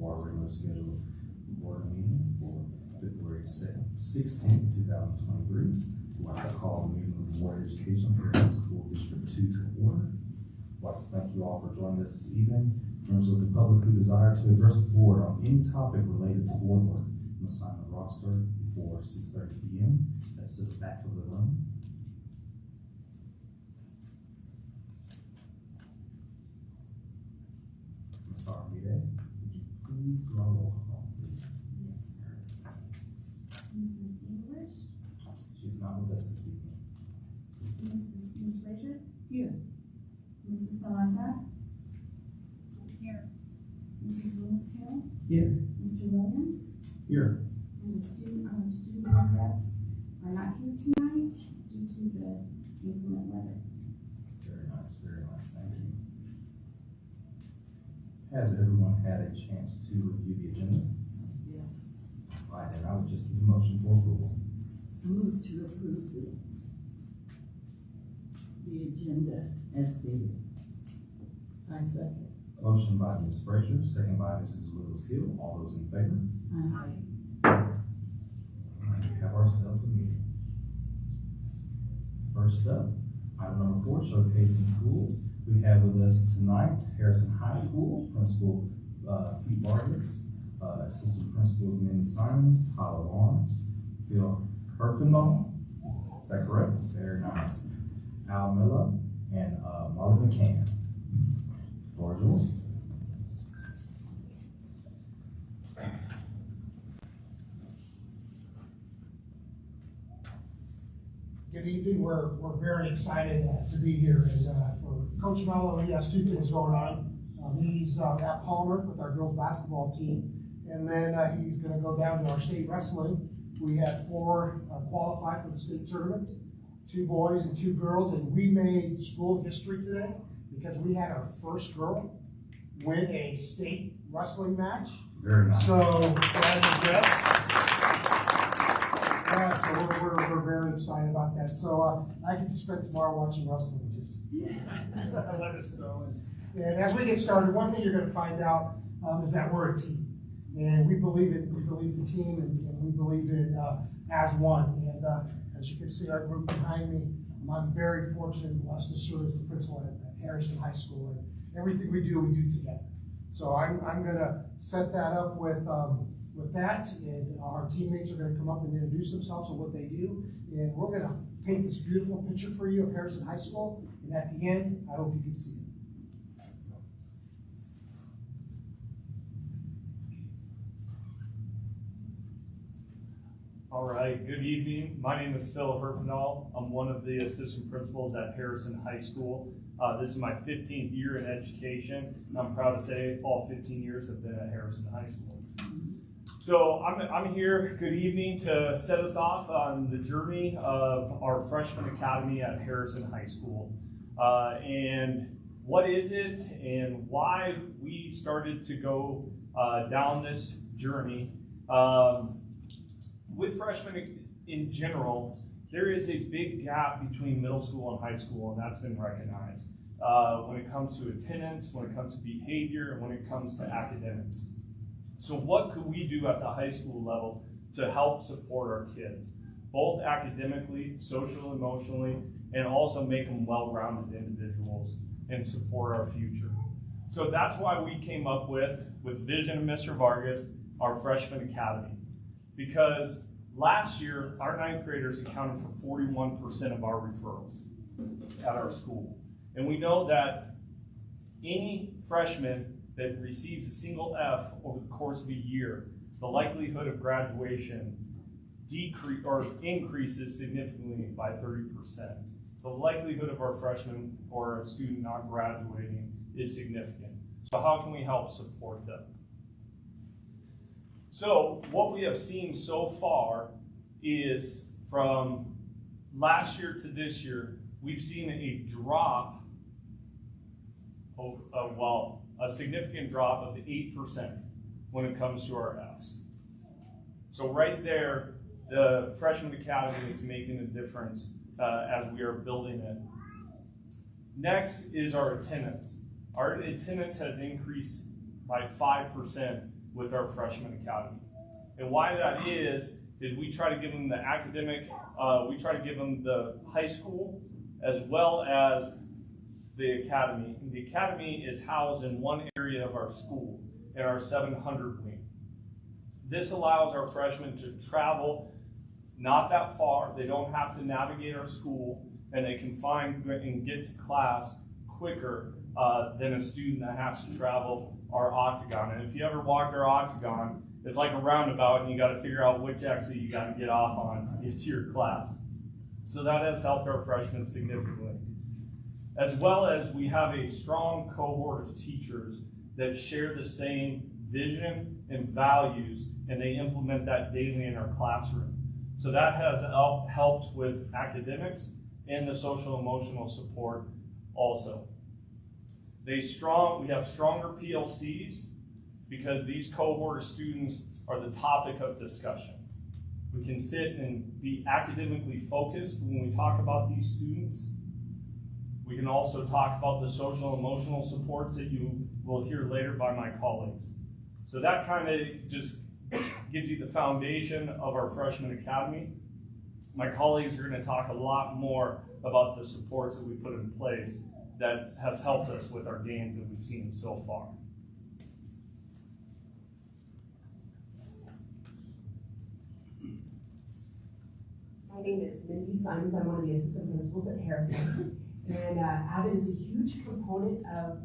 for our regular scheduled board meeting for February 16th, 2023. I'd like to call the meeting of the Board of Education for High School District 2 to order. I'd like to thank you all for joining us this evening. Members of the public who desire to address the board on any topic related to board work must sign the roster before 6:30 p.m. That's at the back of the room. Ms. Armide, would you please do our roll call, please? Yes, sir. Mrs. English? She's not with us this evening. Ms. Frazier? Here. Mrs. Salazar? Here. Mrs. Willis-Hill? Here. Mr. Williams? Here. And the student board reps are not here tonight due to the inclement weather. Very nice, thank you. Has everyone had a chance to review the agenda? Yes. Right, and I would just need a motion for approval. I move to approve the agenda as stated. I second. Motion by Ms. Frazier, second by Mrs. Willis-Hill. All those in favor? Aye. We have ourselves a meeting. First up, item number 4, showcasing schools. We have with us tonight Harrison High School Principal Pete Vargas, Assistant Principals Minnie Simons, Tyler Lawrence, Phil Herfindahl. Is that correct? Very nice. Al Miller and Molly McCann. Floor is yours. Good evening. We're very excited to be here. And for Coach Mello, he has 2 things going on. He's at Palmer with our girls basketball team, and then he's going to go down to our state wrestling. We had 4 qualify for the state tournament, 2 boys and 2 girls, and we made school history today because we had our first girl win a state wrestling match. Very nice. So yeah, so we're very excited about that. So I can spend tomorrow watching wrestling. Just let us know. And as we get started, one thing you're going to find out is that we're a team, and we believe it. We believe the team, and we believe it as one. And as you can see, our group behind me, I'm very fortunate and blessed to serve as the principal at Harrison High School, and everything we do together. So I'm going to set that up with that, and our teammates are going to come up and introduce themselves and what they do, and we're going to paint this beautiful picture for you of Harrison High School, and at the end, I hope you can see it. All right, good evening. My name is Phil Herfindahl. I'm one of the assistant principals at Harrison High School. This is my 15th year in education, and I'm proud to say all 15 years have been at Harrison High School. So I'm here, good evening, to set us off on the journey of our freshman academy at Harrison High School. And what is it and why we started to go down this journey. With freshmen in general, there is a big gap between middle school and high school, and that's been recognized. When it comes to attendance, when it comes to behavior, and when it comes to academics. So what could we do at the high school level to help support our kids, both academically, social, emotionally, and also make them well-rounded individuals and support our future? So that's why we came up with Vision of Mr. Vargas, our freshman academy. Because last year, our 9th graders accounted for 41% of our referrals at our school. And we know that any freshman that receives a single F over the course of a year, the likelihood of graduation increases significantly by 30%. So the likelihood of our freshman or a student not graduating is significant. So how can we help support them? So what we have seen so far is from last year to this year, we've seen a drop a significant drop of 8% when it comes to our Fs. So right there, the Freshman Academy is making a difference as we are building it. Next is our attendance. Our attendance has increased by 5% with our freshman academy. And why that is we try to give them the academic, we try to give them the high school as well as the academy. And the academy is housed in one area of our school, in our 700 wing. This allows our freshmen to travel not that far. They don't have to navigate our school, and they can find and get to class quicker than a student that has to travel our octagon. And if you ever walked our octagon, it's like a roundabout, and you got to figure out which exit you got to get off on to get to your class. So that has helped our freshmen significantly. As well as we have a strong cohort of teachers that share the same vision and values, and they implement that daily in our classroom. So that has helped with academics and the social emotional support also. We have stronger PLCs because these cohort of students are the topic of discussion. We can sit and be academically focused when we talk about these students. We can also talk about the social emotional supports that you will hear later by my colleagues. So that kind of just gives you the foundation of our freshman academy. My colleagues are going to talk a lot more about the supports that we put in place that has helped us with our gains that we've seen so far. My name is Mindy Simons. I'm one of the assistant principals at Harrison. And AVID is a huge component of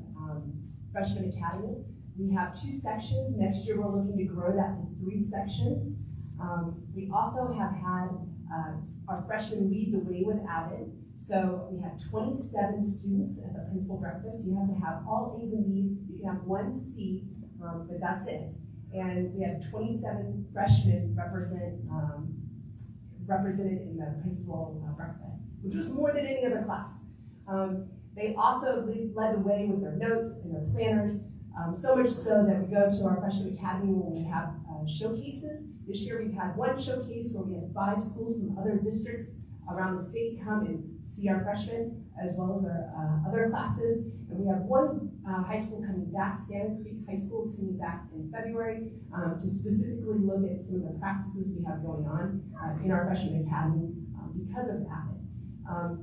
Freshman Academy. We have 2 sections. Next year, we're looking to grow that to 3 sections. We also have had our freshmen lead the way with AVID. So we have 27 students at the principal breakfast. You have to have all A's and B's. You can have 1 C, but that's it. And we have 27 freshmen represented in the principal breakfast, which was more than any other class. They also led the way with their notes and their planners, so much so that we go to our freshman academy when we have showcases. This year we've had 1 showcase where we had 5 schools from other districts around the state come and see our freshmen, as well as our other classes. And we have 1 high school coming back, Santa Creek High School is coming back in February to specifically look at some of the practices we have going on in our freshman academy because of that.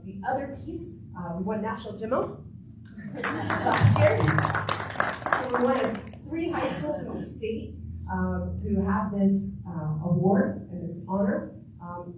The other piece, we won national demo last year. So we're one of 3 high schools in the state who have this award and this honor,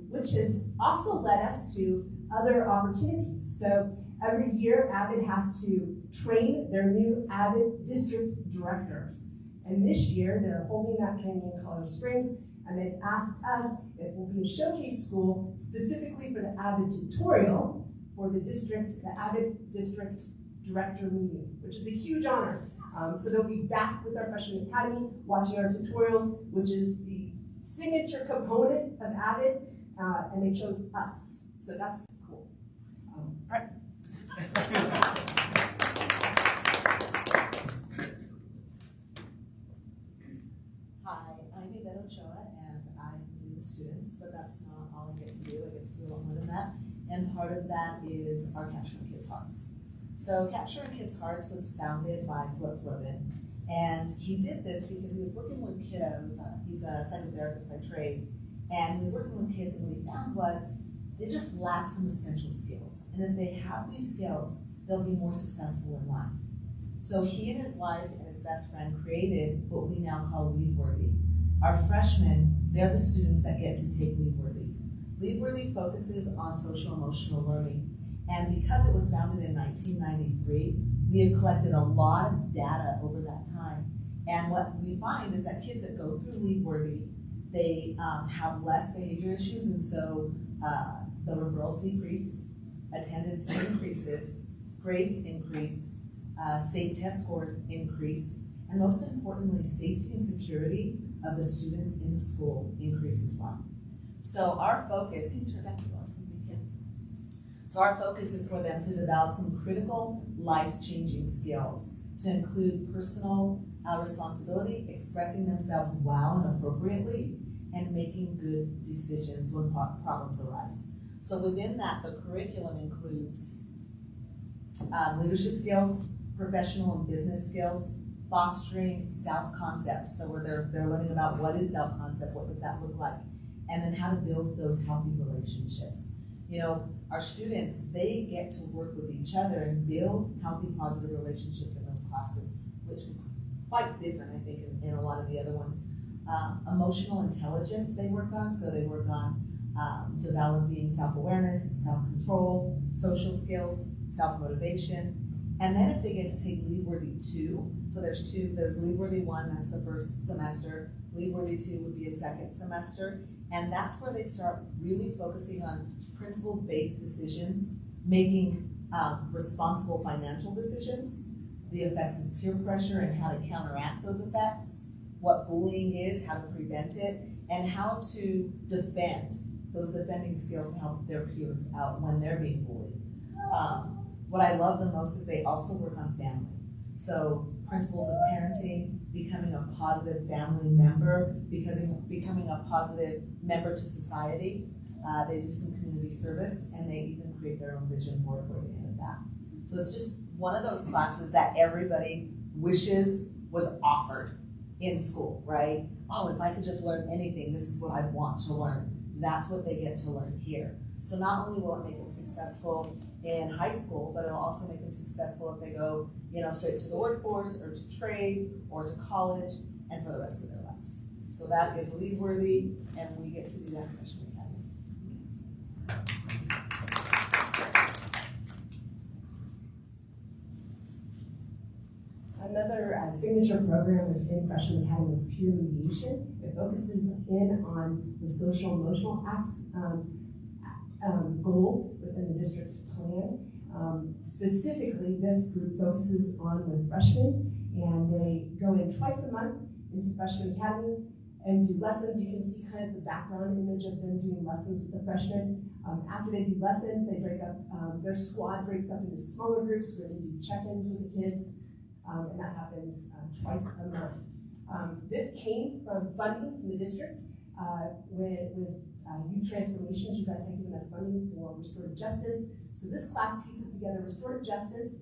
which has also led us to other opportunities. So every year, AVID has to train their new AVID district directors. And this year, they're holding that training in Colorado Springs, and they've asked us if we'll be a showcase school specifically for the AVID tutorial for the AVID district director meeting, which is a huge honor. So they'll be back with our freshman academy watching our tutorials, which is the signature component of AVID, and they chose us. So that's cool. All right. Hi, I'm Yvette Ochoa, and I lead the students, but that's not all I get to do. I get to do a lot more than that. And part of that is our Capturing Kids' Hearts. So Capturing Kids' Hearts was founded by Flip Flippin, and he did this because he was working with kiddos. He's a psychotherapist by trade, and he was working with kids, and what he found was they just lack some essential skills. And if they have these skills, they'll be more successful in life. So he and his wife and his best friend created what we now call LeadWorthy. Our freshmen, they're the students that get to take LeadWorthy. LeadWorthy focuses on social emotional learning. And because it was founded in 1993, we have collected a lot of data over that time. And what we find is that kids that go through LeadWorthy, they have less behavior issues, and so the referrals decrease, attendance increases, grades increase, state test scores increase, and most importantly, safety and security of the students in the school increase as well. So our focus, can you turn back to us with the kids? So our focus is for them to develop some critical life-changing skills to include personal responsibility, expressing themselves well and appropriately, and making good decisions when problems arise. So within that, the curriculum includes leadership skills, professional and business skills, fostering self-concept. So where they're learning about what is self-concept, what does that look like, and then how to build those healthy relationships. You know, our students, they get to work with each other and build healthy, positive relationships in those classes, which looks quite different, I think, in a lot of the other ones. Emotional intelligence they work on, so they work on developing self-awareness, self-control, social skills, self-motivation. And then if they get to take Leadworthy 2, so there's Leadworthy 1, that's the first semester. Leadworthy 2 would be a second semester. And that's where they start really focusing on principle-based decisions, making responsible financial decisions, the effects of peer pressure and how to counteract those effects, what bullying is, how to prevent it, and how to defend those defending skills to help their peers out when they're being bullied. What I love the most is they also work on family. So principles of parenting, becoming a positive family member, becoming a positive member to society. They do some community service, and they even create their own vision board for the end of that. So it's just one of those classes that everybody wishes was offered in school, right? Oh, if I could just learn anything, this is what I want to learn. That's what they get to learn here. So not only will it make them successful in high school, but it'll also make them successful if they go, straight to the workforce or to trade or to college and for the rest of their lives. So that is Leadworthy, and we get to do that in Freshman Academy. Another signature program within Freshman Academy is peer mediation. It focuses in on the social emotional goal within the district's plan. Specifically, this group focuses on with freshmen, and they go in twice a month into Freshman Academy and do lessons. You can see kind of the background image of them doing lessons with the freshmen. After they do lessons, they break up, their squad breaks up into smaller groups where they do check-ins with the kids. And that happens twice a month. This came from funding from the district with Youth Transformations. You guys have given us funding for restorative justice. So this class pieces together restorative justice,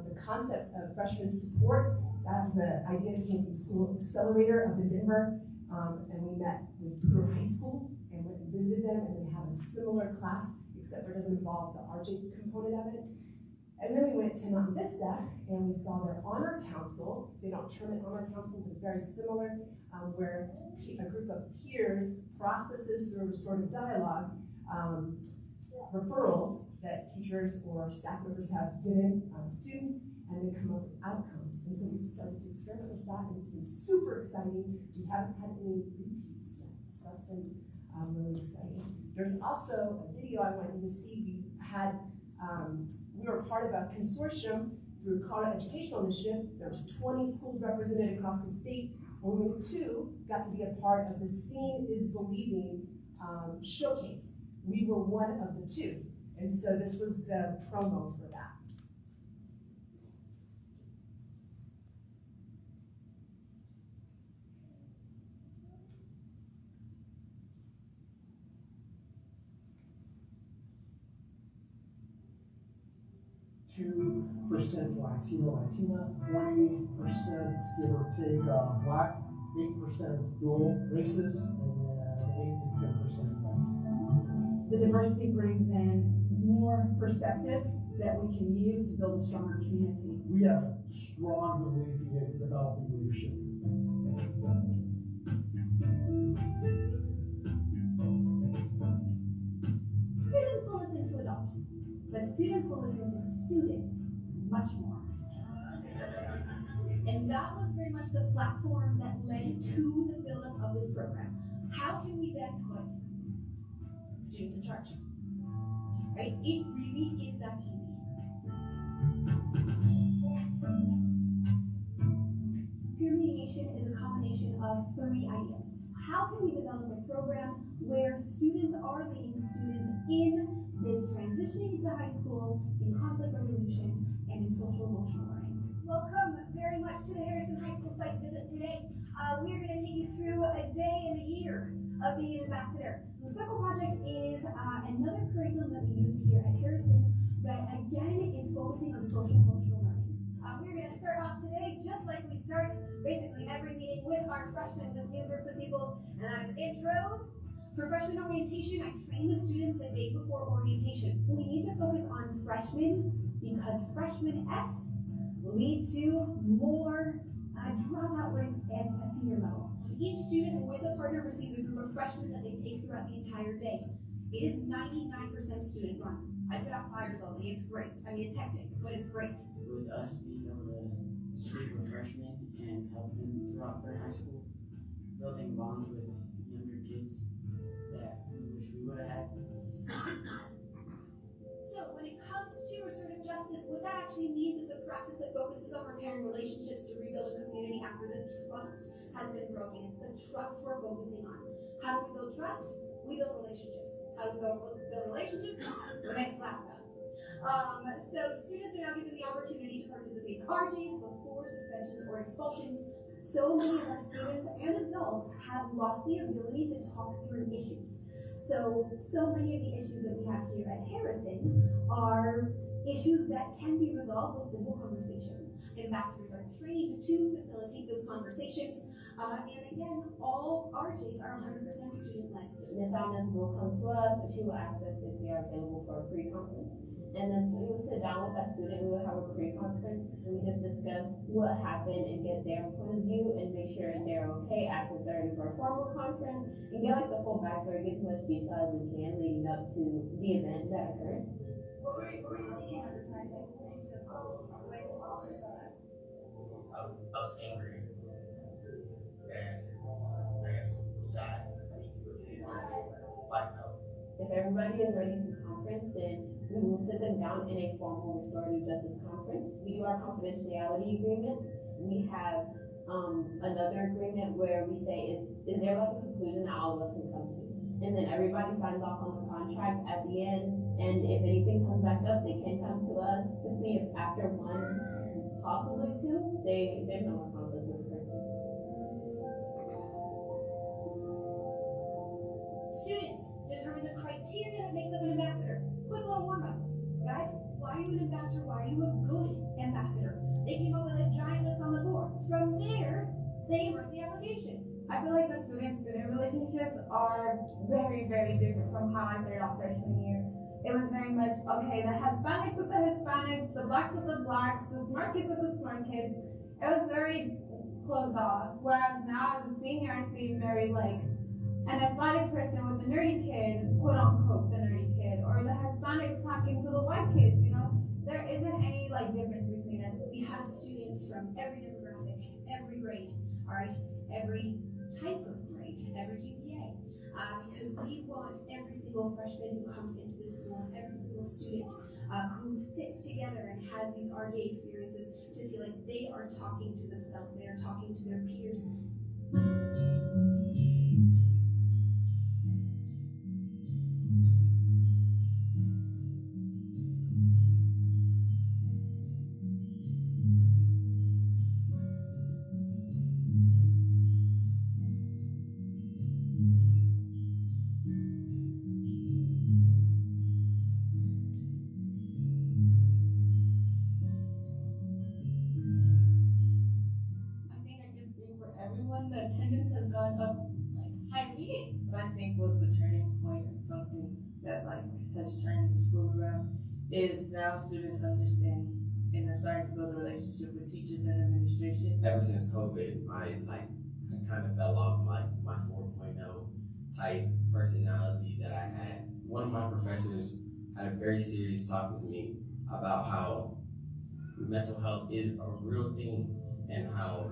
the concept of freshman support. That was an idea that came from the School Accelerator up in Denver. And we met with Brewer High School and went and visited them, and they have a similar class, except for it doesn't involve the RJ component of it. And then we went to Mountain Vista, and we saw their honor council. They don't term it honor council, but very similar, where a group of peers processes through restorative dialogue referrals that teachers or staff members have given students, and they come up with outcomes. And so we've started to experiment with that, and it's been super exciting. We haven't had any repeats yet, so that's been really exciting. There's also a video I want you to see. We were part of a consortium through Colorado Educational Initiative. There was 20 schools represented across the state. Only 2 got to be a part of the Seeing is Believing showcase. We were one of the 2. And so this was the promo for that. %, Latino, Latina, 20%, give or take, Black, 8% dual races, and then 8 to 10% white. The diversity brings in more perspectives that we can use to build a stronger community. We have a strong belief in developing leadership. Students will listen to adults, but students will listen to students much more. And that was very much the platform that led to the buildup of this program. How can we then put students in charge? Right? It really is that easy. Peer mediation is a combination of 3 ideas. How can we develop a program where students are leading students in this transitioning into high school, in conflict resolution, and in social emotional learning? Welcome very much to the Harrison High School site visit today. We are going to take you through a day in the year of being an ambassador. The Circle Project is another curriculum that we use here at Harrison that again is focusing on social emotional learning. We're gonna start off today just like we start basically every meeting with our freshmen with new groups of people, and that is intros. For freshman orientation, I train the students the day before orientation. We need to focus on freshmen because freshman Fs lead to more dropout rates at a senior level. Each student with a partner receives a group of freshmen that they take throughout the entire day. It is 99% student run. I put out fires all day. It's great. I mean, it's hectic, but it's great. With us being able to speak with freshmen and help them throughout their high school, building bonds with younger kids that we wish we would have had. So when it comes to restorative justice, what that actually means is a practice that focuses on repairing relationships to rebuild a community after the trust has been broken. It's the trust we're focusing on. How do we build trust? We build relationships. How do we build relationships? We make class bound. So students are now given the opportunity to participate in RJs before suspensions or expulsions. So many of our students and adults have lost the ability to talk through issues. So many of the issues that we have here at Harrison are issues that can be resolved with simple conversation. Ambassadors are trained to facilitate those conversations. And again, all RJs are 100% student-led. Ms. Almond will come to us and she will ask us if we are available for a pre-conference. And then so we will sit down with that student, we will have a pre-conference, and we just discuss what happened and get their point of view and make sure they're okay after they're for a formal conference. And get like the full backstory, get as much detail as we can leading up to the event that occurred. What were you thinking at the time that you said, the way the sponsor saw that? I was angry and I guess sad. If everybody is ready to conference, then we will sit them down in a formal restorative justice conference. We do our confidentiality agreements. We have another agreement where we say, is there like a conclusion that all of us can come to? And then everybody signs off on the contract at the end. And if anything comes back up, they can come to us. Simply if after one, possibly two, there's no more conflict with the person. Students, determine the criteria that makes up an ambassador. Quick little warm-up. Guys, why are you an ambassador? Why are you a good ambassador? They came up with a giant list on the board. From there, they wrote the application. I feel like the student-student relationships are very, very different from how I started off freshman year. It was very much, okay, the Hispanics with the Hispanics, the blacks with the blacks, the smart kids with the smart kids. It was very closed off. Whereas now as a senior, I see very like an athletic person with the nerdy kid, quote unquote, the nerdy kid, or the Hispanics talking to the white kids, you know? There isn't any like difference between it. We have students from every demographic, every grade, all right? Every type of grade, every GPA. Because we want every single freshman who comes into this school, every single student who sits together and has these RJ experiences to feel like they are talking to themselves, they are talking to their peers. The attendance has gone up like highly. What I think was the turning point or something that like has turned the school around is now students understand and are starting to build a relationship with teachers and administration. Ever since COVID, I kind of fell off my 4.0 type personality that I had. One of my professors had a very serious talk with me about how mental health is a real thing and how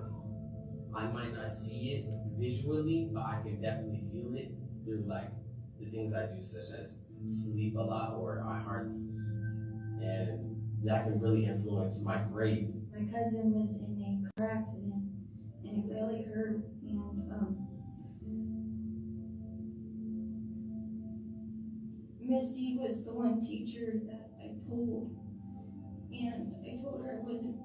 I might not see it visually, but I can definitely feel it through like the things I do, such as sleep a lot or I hardly eat, and that can really influence my grades. My cousin was in a car accident and it really hurt, and Misty was the one teacher that I told, and I told her I wasn't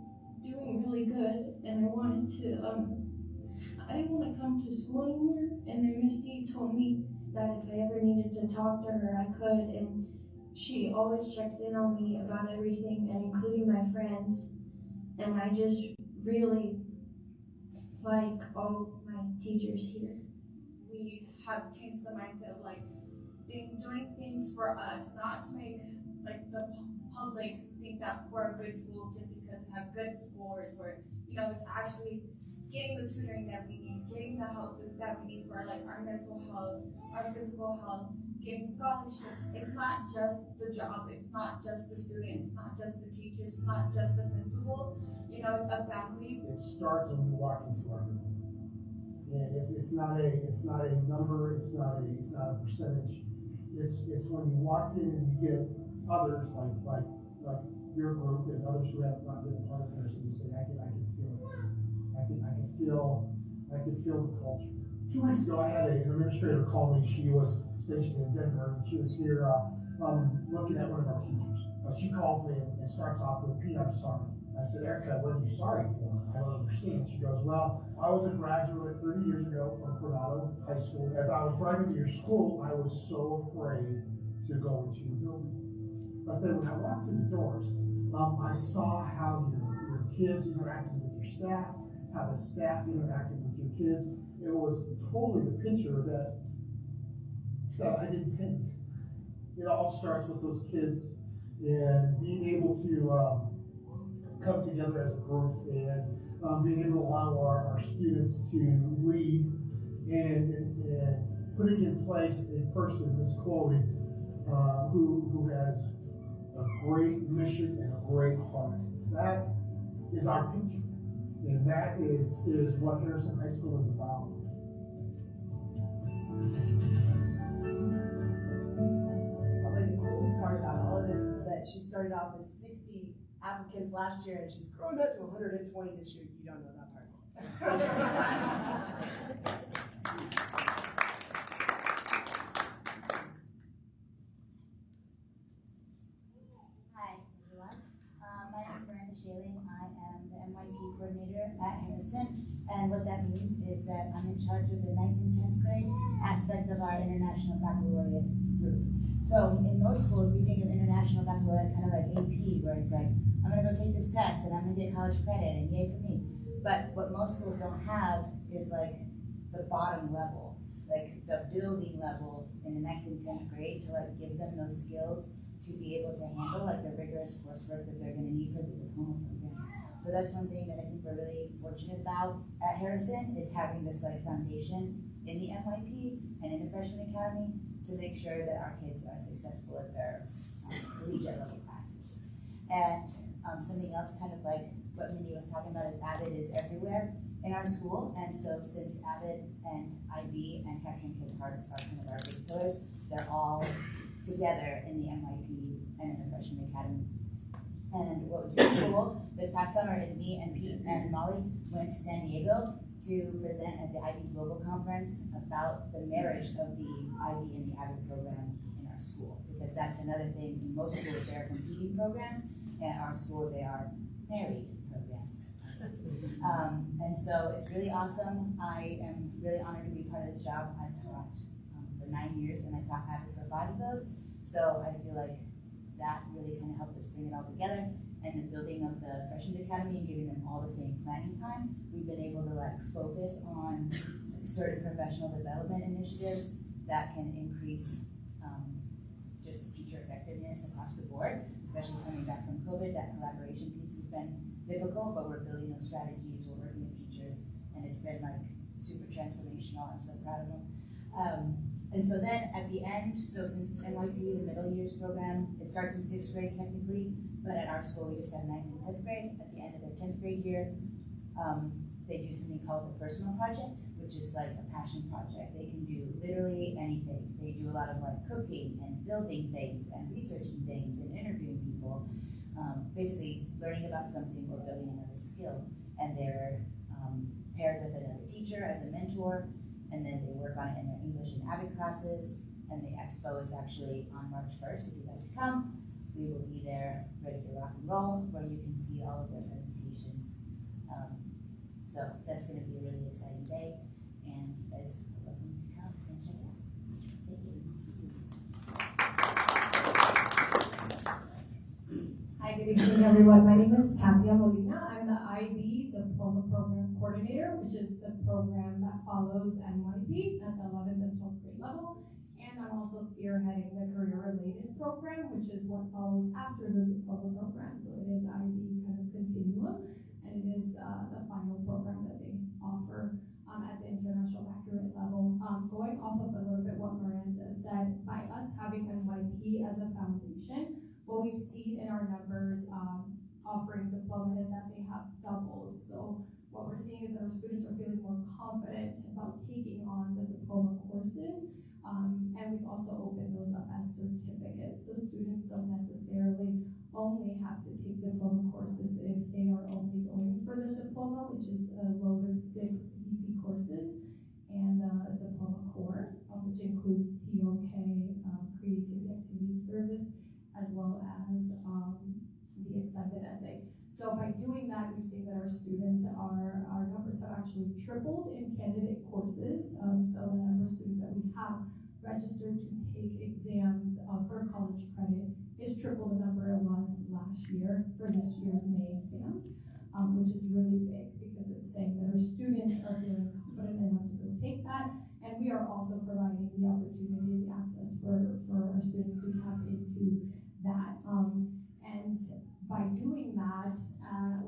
doing really good and I wanted to I didn't want to come to school anymore, and then Misty told me that if I ever needed to talk to her, I could, and she always checks in on me about everything, and including my friends. and I just really like all my teachers here. We have changed the mindset of like doing things for us, not to make like the public think that we're a good school just because we have good scores, or it's actually getting the tutoring that we need, getting the help that we need for like our mental health, our physical health, getting scholarships. It's not just the job, it's not just the students, it's not just the teachers, it's not just the principal. It's a family. It starts when you walk into our building, and it's not a number, it's not a percentage. It's when you walk in and you get others like your group and others who have not been a part of Harrison to say, I can feel it. I can feel the culture. 2 weeks ago, I had an administrator call me. She was stationed in Denver, and she was here looking at one of our teachers. She calls me and starts off with, Pete, I'm sorry. I said, Erica, what are you sorry for? I don't understand. She goes, well, I was a graduate 30 years ago from Coronado High School. As I was driving to your school, I was so afraid to go into your building. But then when I walked through the doors, I saw how your kids interacted with your staff, how the staff interacted with your kids. It was totally the picture that I didn't paint. It all starts with those kids and being able to come together as a group and being able to allow our students to lead and putting in place a person, Ms. Chloe, who has a great mission and a great heart. That is our picture. And that is what Harrison High School is about. Probably the coolest part about all of this is that she started off with 60 applicants last year, and she's grown up to 120 this year. You don't know that part. Hi, everyone. My name is Miranda Shaling. I am the NYP coordinator at Harrison, and what that means is that I'm in charge of the 9th and 10th grade aspect of our International Baccalaureate group. So in most schools, we think of International Baccalaureate kind of like AP, where it's like, I'm gonna go take this test and I'm gonna get college credit and yay for me. But what most schools don't have is like the bottom level, like the building level in the 9th and 10th grade to like give them those skills to be able to handle like the rigorous coursework that they're gonna need for the diploma program. So that's one thing that I think we're really fortunate about at Harrison, is having this like foundation in the NYP and in the Freshman Academy to make sure that our kids are successful at their collegiate level classes. And something else kind of like what Mindy was talking about is Avid is everywhere in our school. And so since Avid and IB and Capturing Kids' Hearts are kind of our big pillars, they're all together in the NYP and in the Freshman Academy. And what was really cool this past summer is me and Pete and Molly went to San Diego to present at the IB Global Conference about the marriage of the IB and the Avid program in our school. Because that's another thing, in most schools they are competing programs, and at our school they are married programs. And so it's really awesome. I am really honored to be part of this job. I taught for 9 years and I taught Avid for 5 of those. So I feel like that really kind of helped us bring it all together. And the building of the Freshman Academy and giving them all the same planning time, we've been able to like focus on certain professional development initiatives that can increase just teacher effectiveness across the board, especially coming back from COVID. That collaboration piece has been difficult, but we're building those strategies, we're working with teachers, and it's been like super transformational. I'm so proud of them. And so then at the end, so since NYP, the middle years program, it starts in 6th grade technically, but at our school we just have 9th and 10th grade. At the end of their 10th grade year, they do something called the personal project, which is like a passion project. They can do literally anything. They do a lot of like cooking and building things and researching things and interviewing people, basically learning about something or building another skill. And they're paired with another teacher as a mentor, and then they work on it in their English and Avid classes. And the expo is actually on March 1st. If you'd like to come, we will be there ready to rock and roll, where you can see all of their presentations. So that's going to be a really exciting day, and you guys are welcome to come and check it out. Thank you. Hi, good evening, everyone. My name is Katia Molina. I'm the IB Diploma Program Coordinator, which is the program that follows NYP at the 11th and 12th grade level. And I'm also spearheading the career-related program, which is what follows after the diploma program. So it is IB kind of continuum, and it is the final program that they offer at the international baccalaureate level. Going off of a little bit what Miranda said, by us having NYP as a foundation, what we've seen in our numbers offering diploma is that they have doubled. So what we're seeing is that our students are feeling more confident about taking on the diploma courses. And we've also opened those up as certificates. So students don't necessarily only have to take diploma courses if they are only going for the diploma, which is a load of 6 DP courses, and a diploma core, which includes TOK, creativity, activity, and service, as well as the extended essay. So by doing that, we've seen that our numbers have actually tripled in candidate courses. So the number of students that we have registered to take exams for college credit is triple the number it was last year for this year's May exams, which is really big because it's saying that our students are feeling confident enough to go take that. And we are also providing the opportunity and the access for our students to tap into that. And by doing that,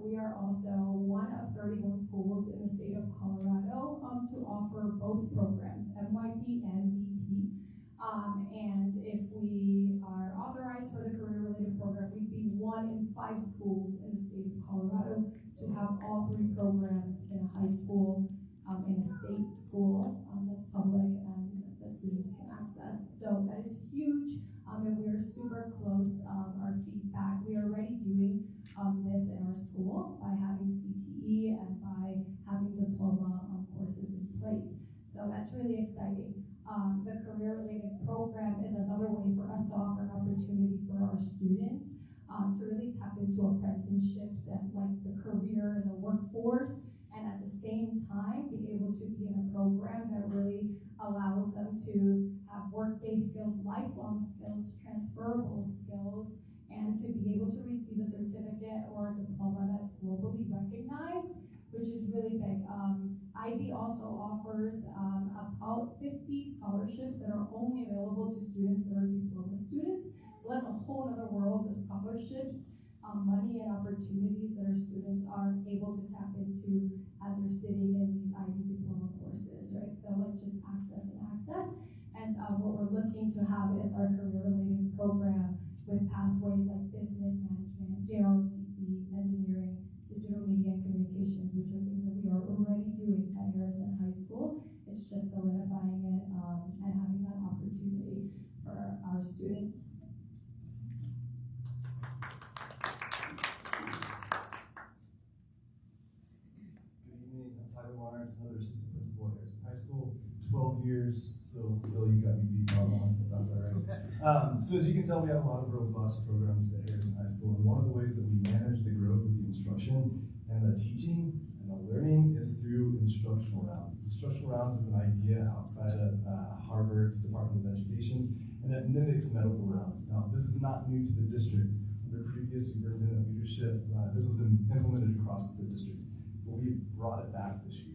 we are also one of 31 schools in the state of Colorado to offer both programs, MYP and DP. And if we are authorized for the career-related program, we'd be 1 in 5 schools in the state of Colorado to have all 3 programs in a high school, in a state school that's public and that students can access. So that is huge. And we are super close. Our feedback, we are already doing this in our school by having CTE and by having diploma courses in place. So that's really exciting. The career-related program is another way for us to offer an opportunity for our students to really tap into apprenticeships and like the career and the workforce, and at the same time be able to be in a program that really allows them to have workday skills, lifelong skills, transferable skills, and to be able to receive a certificate or a diploma that's globally recognized, which is really big. IB also offers about 50 scholarships that are only available to students that are diploma students. So that's a whole other world of scholarships, money and opportunities that our students are able to tap into as they're sitting in these IB diploma courses, right? So like just access and access. And what we're looking to have is our career-related program with pathways like business management, JROTC, engineering, digital media and communications, which are things that we are already doing at Harrison High School. It's just solidifying it and having that opportunity for our students. Good evening, I'm Tyler Lawrence, another assistant principal at Harrison High School. 12 years, so Bill, you got me beat by one, but that's all right. So as you can tell, we have a lot of robust programs at Harrison High School, and one of the ways that we manage the growth of the instruction and the teaching and the learning is through instructional rounds. Instructional rounds is an idea outside of Harvard's Department of Education, and it mimics medical rounds. Now, this is not new to the district. Under previous superintendent leadership, this was implemented across the district, but we brought it back this year.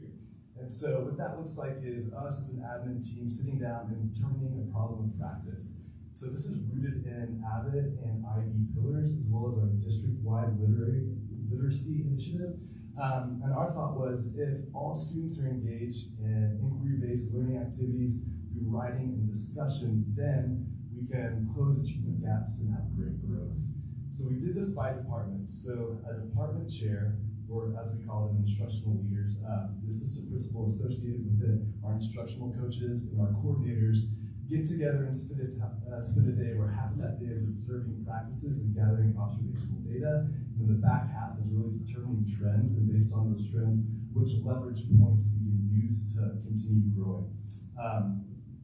And so what that looks like is us as an admin team sitting down and determining a problem of practice. So this is rooted in AVID and IB pillars, as well as our district-wide literacy initiative. And our thought was, if all students are engaged in inquiry-based learning activities through writing and discussion, then we can close achievement gaps and have great growth. So we did this by departments. So a department chair, or as we call them, instructional leaders, the assistant principal associated with it, our instructional coaches and our coordinators get together and spend a day where half of that day is observing practices and gathering observational data, and the back half is really determining trends, and based on those trends, which leverage points we can use to continue growing.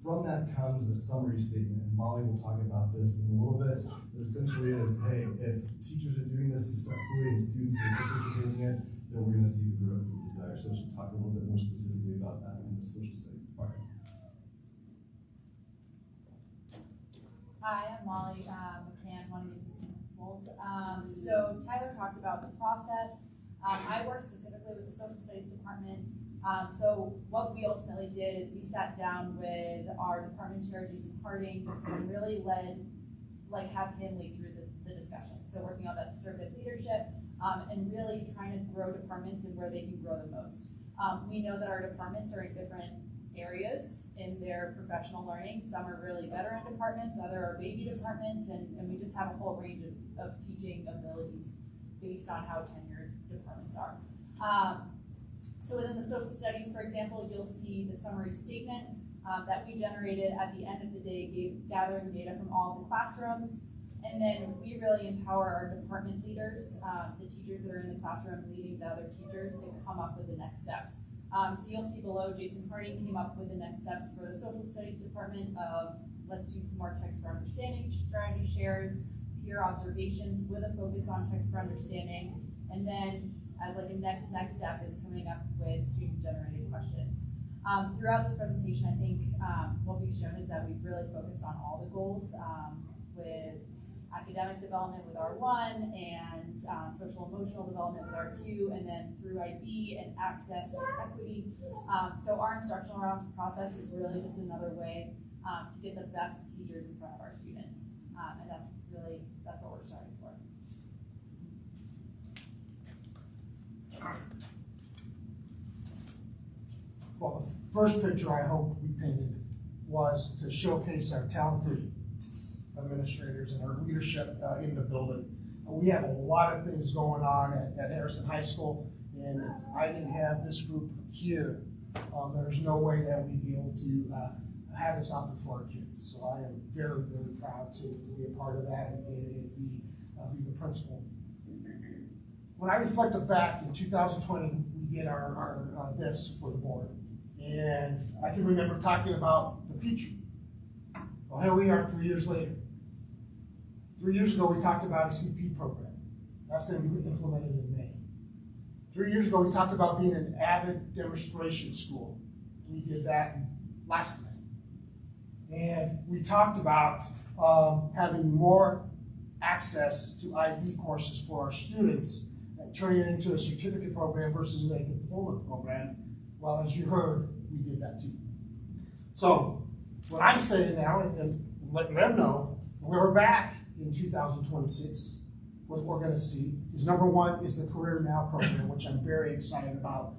From that comes a summary statement, and Molly will talk about this in a little bit, but essentially is, hey, if teachers are doing this successfully and students are participating in it, then we're going to see the growth we desire. So she'll talk a little bit more specifically about that in the social studies department. Hi, I'm Molly McCann, one of the assistant principals. So Tyler talked about the process. I work specifically with the social studies department. So what we ultimately did is we sat down with our department chair, Jason Harding, and really have him lead through the discussion. So working on that distributed leadership and really trying to grow departments and where they can grow the most. We know that our departments are in different areas in their professional learning. Some are really veteran departments, other are baby departments, and we just have a whole range of teaching abilities based on how tenured departments are. So within the social studies, for example, you'll see the summary statement that we generated at the end of the day, gathering data from all the classrooms. And then we really empower our department leaders, the teachers that are in the classroom leading the other teachers, to come up with the next steps. So you'll see below, Jason Harding came up with the next steps for the social studies department of let's do some more checks for understanding, strategy shares, peer observations with a focus on checks for understanding. And then as like a next step is coming up with student generated questions. Throughout this presentation, I think what we've shown is that we've really focused on all the goals with academic development with R1 and social emotional development with R2, and then through IB and access and equity. So our instructional rounds process is really just another way to get the best teachers in front of our students. And that's what we're starting for. Well, the first picture I hope we painted was to showcase our talented administrators and our leadership in the building. We have a lot of things going on at Harrison High School, and if I didn't have this group here, there's no way that we'd be able to have this out there for our kids. So I am very, very proud to be a part of that and be the principal. When I reflected back in 2020, we did our this for the board. And I can remember talking about the future. Well, here we are 3 years later. 3 years ago, we talked about a CP program. That's going to be implemented in May. 3 years ago, we talked about being an avid demonstration school. We did that last May. And we talked about having more access to IB courses for our students and turning it into a certificate program versus a diploma program. Well, as you heard, we did that too. So what I'm saying now, and letting them know, we're back in 2026, what we're going to see is number one is the Career Now program, which I'm very excited about.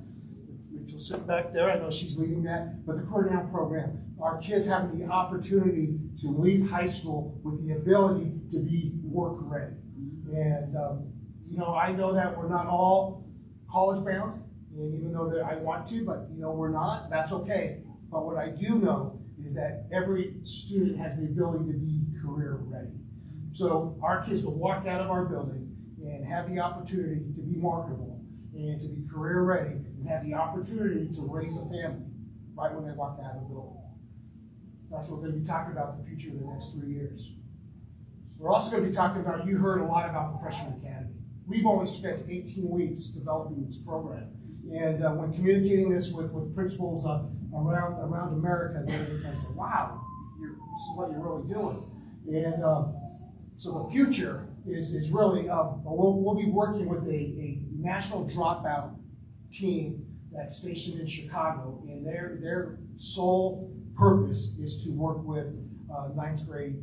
Rachel sit back there, I know she's leading that, but the Career Now program, our kids having the opportunity to leave high school with the ability to be work ready. And I know that we're not all college bound, and even though that I want to, but we're not, that's okay. But what I do know is that every student has the ability to be career ready. So our kids will walk out of our building and have the opportunity to be marketable and to be career ready and have the opportunity to raise a family right when they walk out of the building. That's what we're going to be talking about the future of the next 3 years. We're also going to be talking about, you heard a lot about the Freshman Academy. We've only spent 18 weeks developing this program. And when communicating this with principals around America, they said, wow, this is what you're really doing. And so the future is really, we'll be working with a national dropout team that's stationed in Chicago, and their sole purpose is to work with ninth grade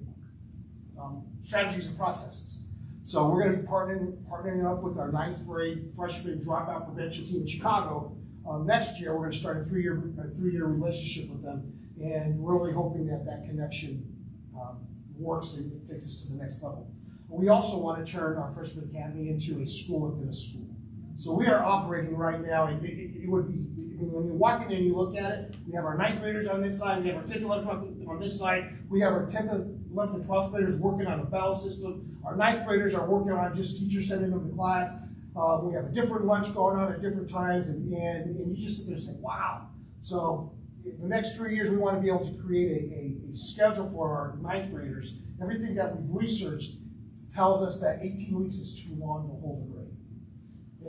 strategies and processes. So we're going to be partnering up with our ninth grade freshman dropout prevention team in Chicago. Next year, we're going to start a three-year relationship with them, and we're really hoping that connection works and it takes us to the next level. We also want to turn our Freshman Academy into a school within a school. So we are operating right now, and it would be, when you walk in there and you look at it, we have our ninth graders on this side, we have our 10th and 11th on this side, we have our 10th and 11th and 12th graders working on a bell system, our ninth graders are working on just teachers sending them to class, we have a different lunch going on at different times, and you just sit there and say, wow. So the next 3 years, we want to be able to create a schedule for our ninth graders. Everything that we've researched tells us that 18 weeks is too long to hold a grade.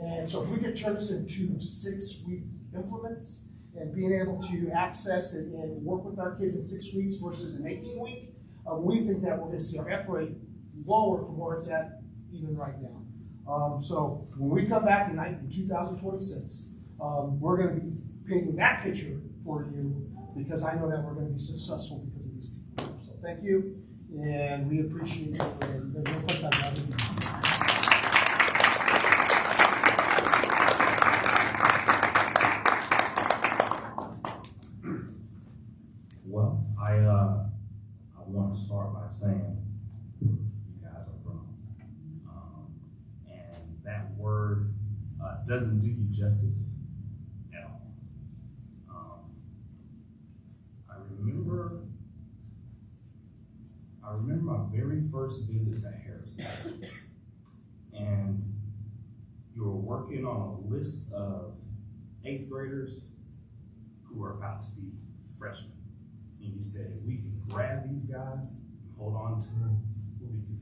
And so if we could turn this into 6-week implements and being able to access and work with our kids in 6 weeks versus an 18-week, we think that we're going to see our F rate lower from where it's at even right now. So when we come back in 2026, we're going to be painting that picture for you, because I know that we're going to be successful because of these people. So thank you, and we appreciate it. And there's no place I'd rather be. Well, I want to start by saying you guys are from, and that word doesn't do you justice at all. I remember my very first visit to Harrison, and you were working on a list of 8th graders who are about to be freshmen. And you said, if we can grab these guys and hold on to them, we'll be good.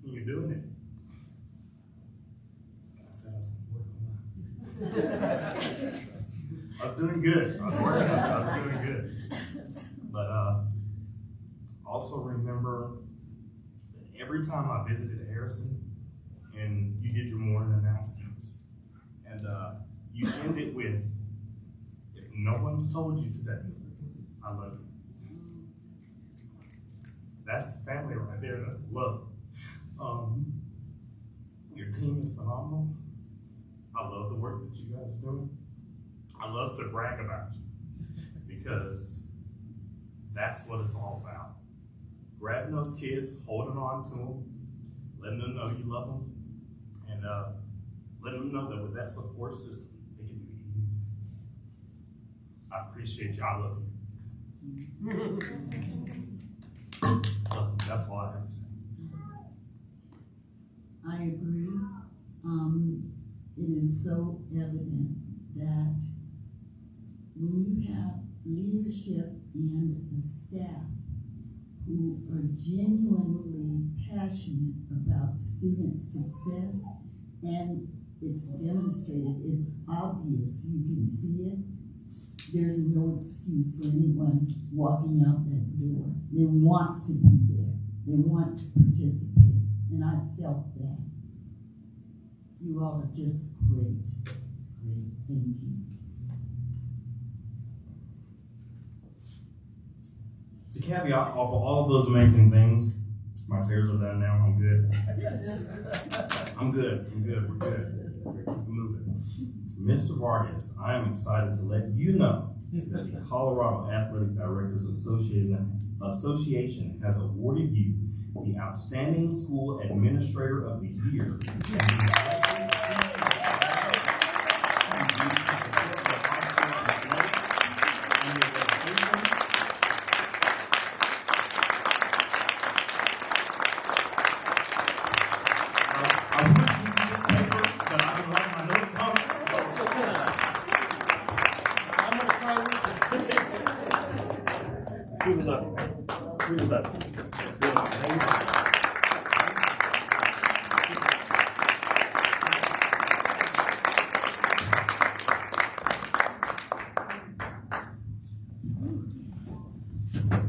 And you're doing it. I said I was going to work on that. I was doing good. I was working on it. I was doing good. But also remember that every time I visited Harrison, and you did your morning announcements, and you end it with, if no one's told you today, I love you. That's the family right there, that's the love. Your team is phenomenal. I love the work that you guys are doing. I love to brag about you, because that's what it's all about. Grabbing those kids, holding on to them, letting them know you love them, and letting them know that with that support system, they can do anything. I appreciate you. I love you. So that's all I have to say. I agree. It is so evident that when you have leadership and a staff who are genuinely passionate about student success, and it's demonstrated, it's obvious, you can see it, there's no excuse for anyone walking out that door. They want to be there. They want to participate, and I felt that. You all are just great. Great. Thank you. To caveat off of all of those amazing things, my tears are done now. I'm good. I'm good. We're good. We're moving. Mr. Vargas, I am excited to let you know that the Colorado Athletic Directors Association has awarded you the Outstanding School Administrator of the Year.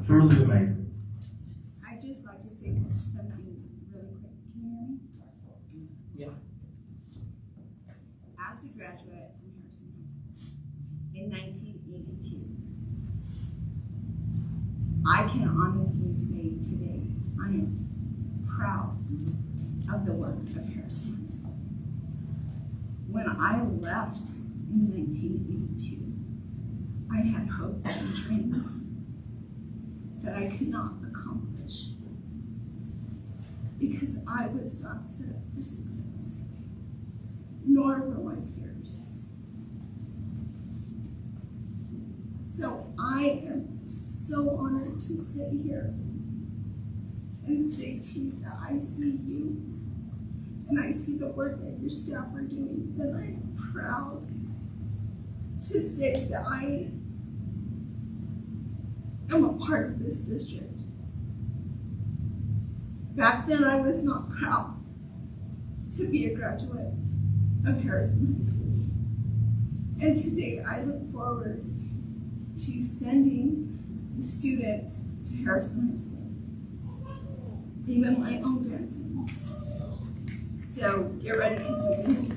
Truly amazing. I'd just like to say something really quick. Can you hear me? Yeah. As a graduate from Harrison High School in 1982, I can honestly say today I am proud of the work of Harrison High School. When I left in 1982, I had hopes and dreams that I could not accomplish because I was not set up for success, nor were my peers. So I am so honored to sit here and say to you that I see you and I see the work that your staff are doing, and I am proud to say that I am a part of this district. Back then, I was not proud to be a graduate of Harrison High School. And today, I look forward to sending the students to Harrison High School. Even my own grandson. So get ready to see.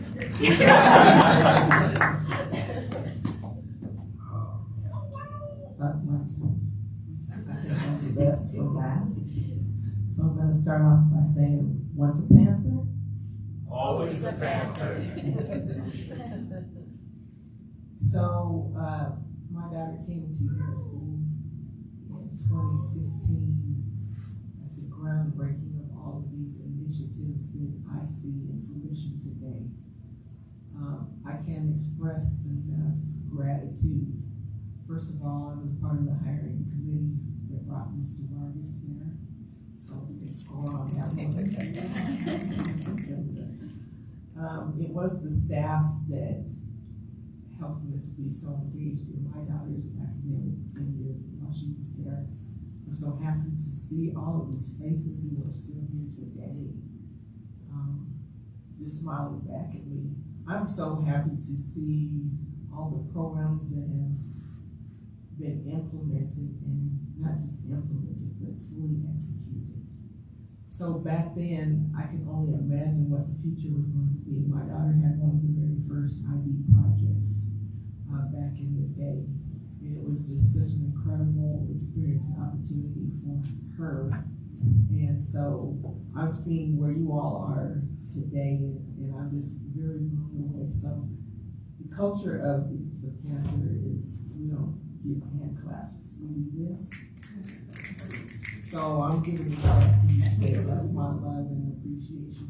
I think that's the best for last. So I'm gonna start off by saying, once a Panther? Always a Panther. So, my daughter came to Harrison in 2016 at the groundbreaking of all of these initiatives that I see in fruition today. I can't express enough gratitude. First of all, I was part of the hiring committee that brought Mr. Vargas there, so we can score on that one. It was the staff that helped me to be so engaged in my daughter's academic tenure while she was there. I'm so happy to see all of these faces who are still here today, just smiling back at me. I'm so happy to see all the programs that have been implemented, and not just implemented, but fully executed. So back then, I could only imagine what the future was going to be. My daughter had one of the very first IB projects back in the day. And it was just such an incredible experience and opportunity for her. And so I'm seeing where you all are today, and I'm just very blown away. So the culture of the Panther is, we don't give hand claps, we do this. So I'm giving it back to you today. That's my love and appreciation.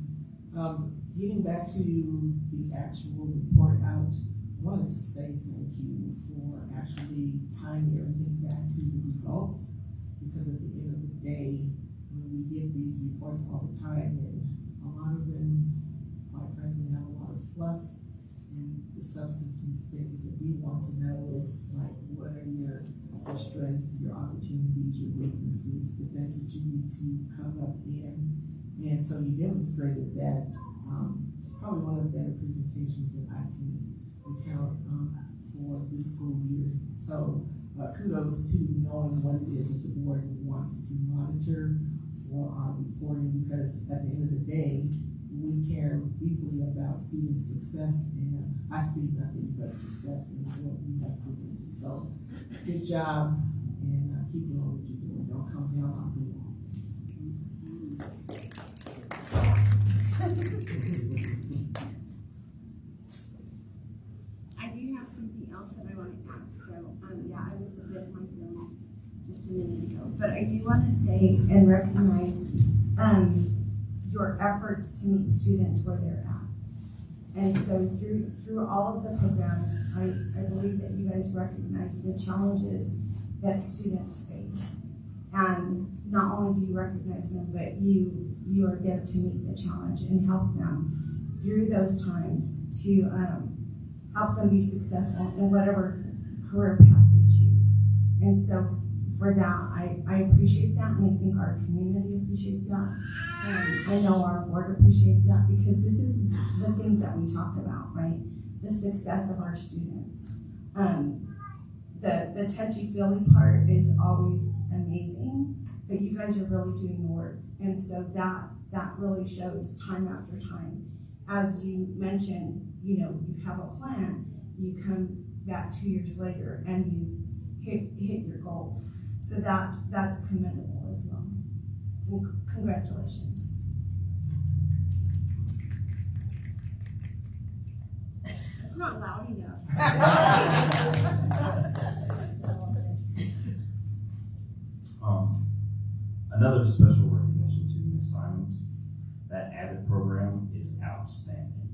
Getting back to the actual report out, I wanted to say thank you for actually tying everything back to the results, because at the end of the day, when we get these reports all the time, and a lot of them, quite frankly, have a lot of fluff, and the substantive things that we want to know is like, what are your strengths, your opportunities, your weaknesses, the things that you need to come up in. And so you demonstrated that. It's probably one of the better presentations that I can recount for this school year. So kudos to knowing what it is that the board wants to monitor for our reporting, because at the end of the day, we care deeply about student success, and I see nothing but success in what you have presented. So good job, and keep doing what you're doing. Don't come down off the wall. I do have something else that I want to add. So, yeah, I was a bit on film just a minute ago, but I do want to say and recognize your efforts to meet students where they're at. And so through all of the programs, I believe that you guys recognize the challenges that students face. And not only do you recognize them, but you are there to meet the challenge and help them through those times to help them be successful in whatever career path they choose. And so for that, I appreciate that, and I think our community appreciates that. And I know our board appreciates that, because this is the things that we talk about, right? The success of our students. The touchy-feely part is always amazing, but you guys are really doing the work. And so that really shows time after time. As you mentioned, you have a plan, you come back 2 years later and you hit your goals. So that's commendable as well. Congratulations. It's not loud enough. Another special recognition to Ms. Simons. That Avid program is outstanding.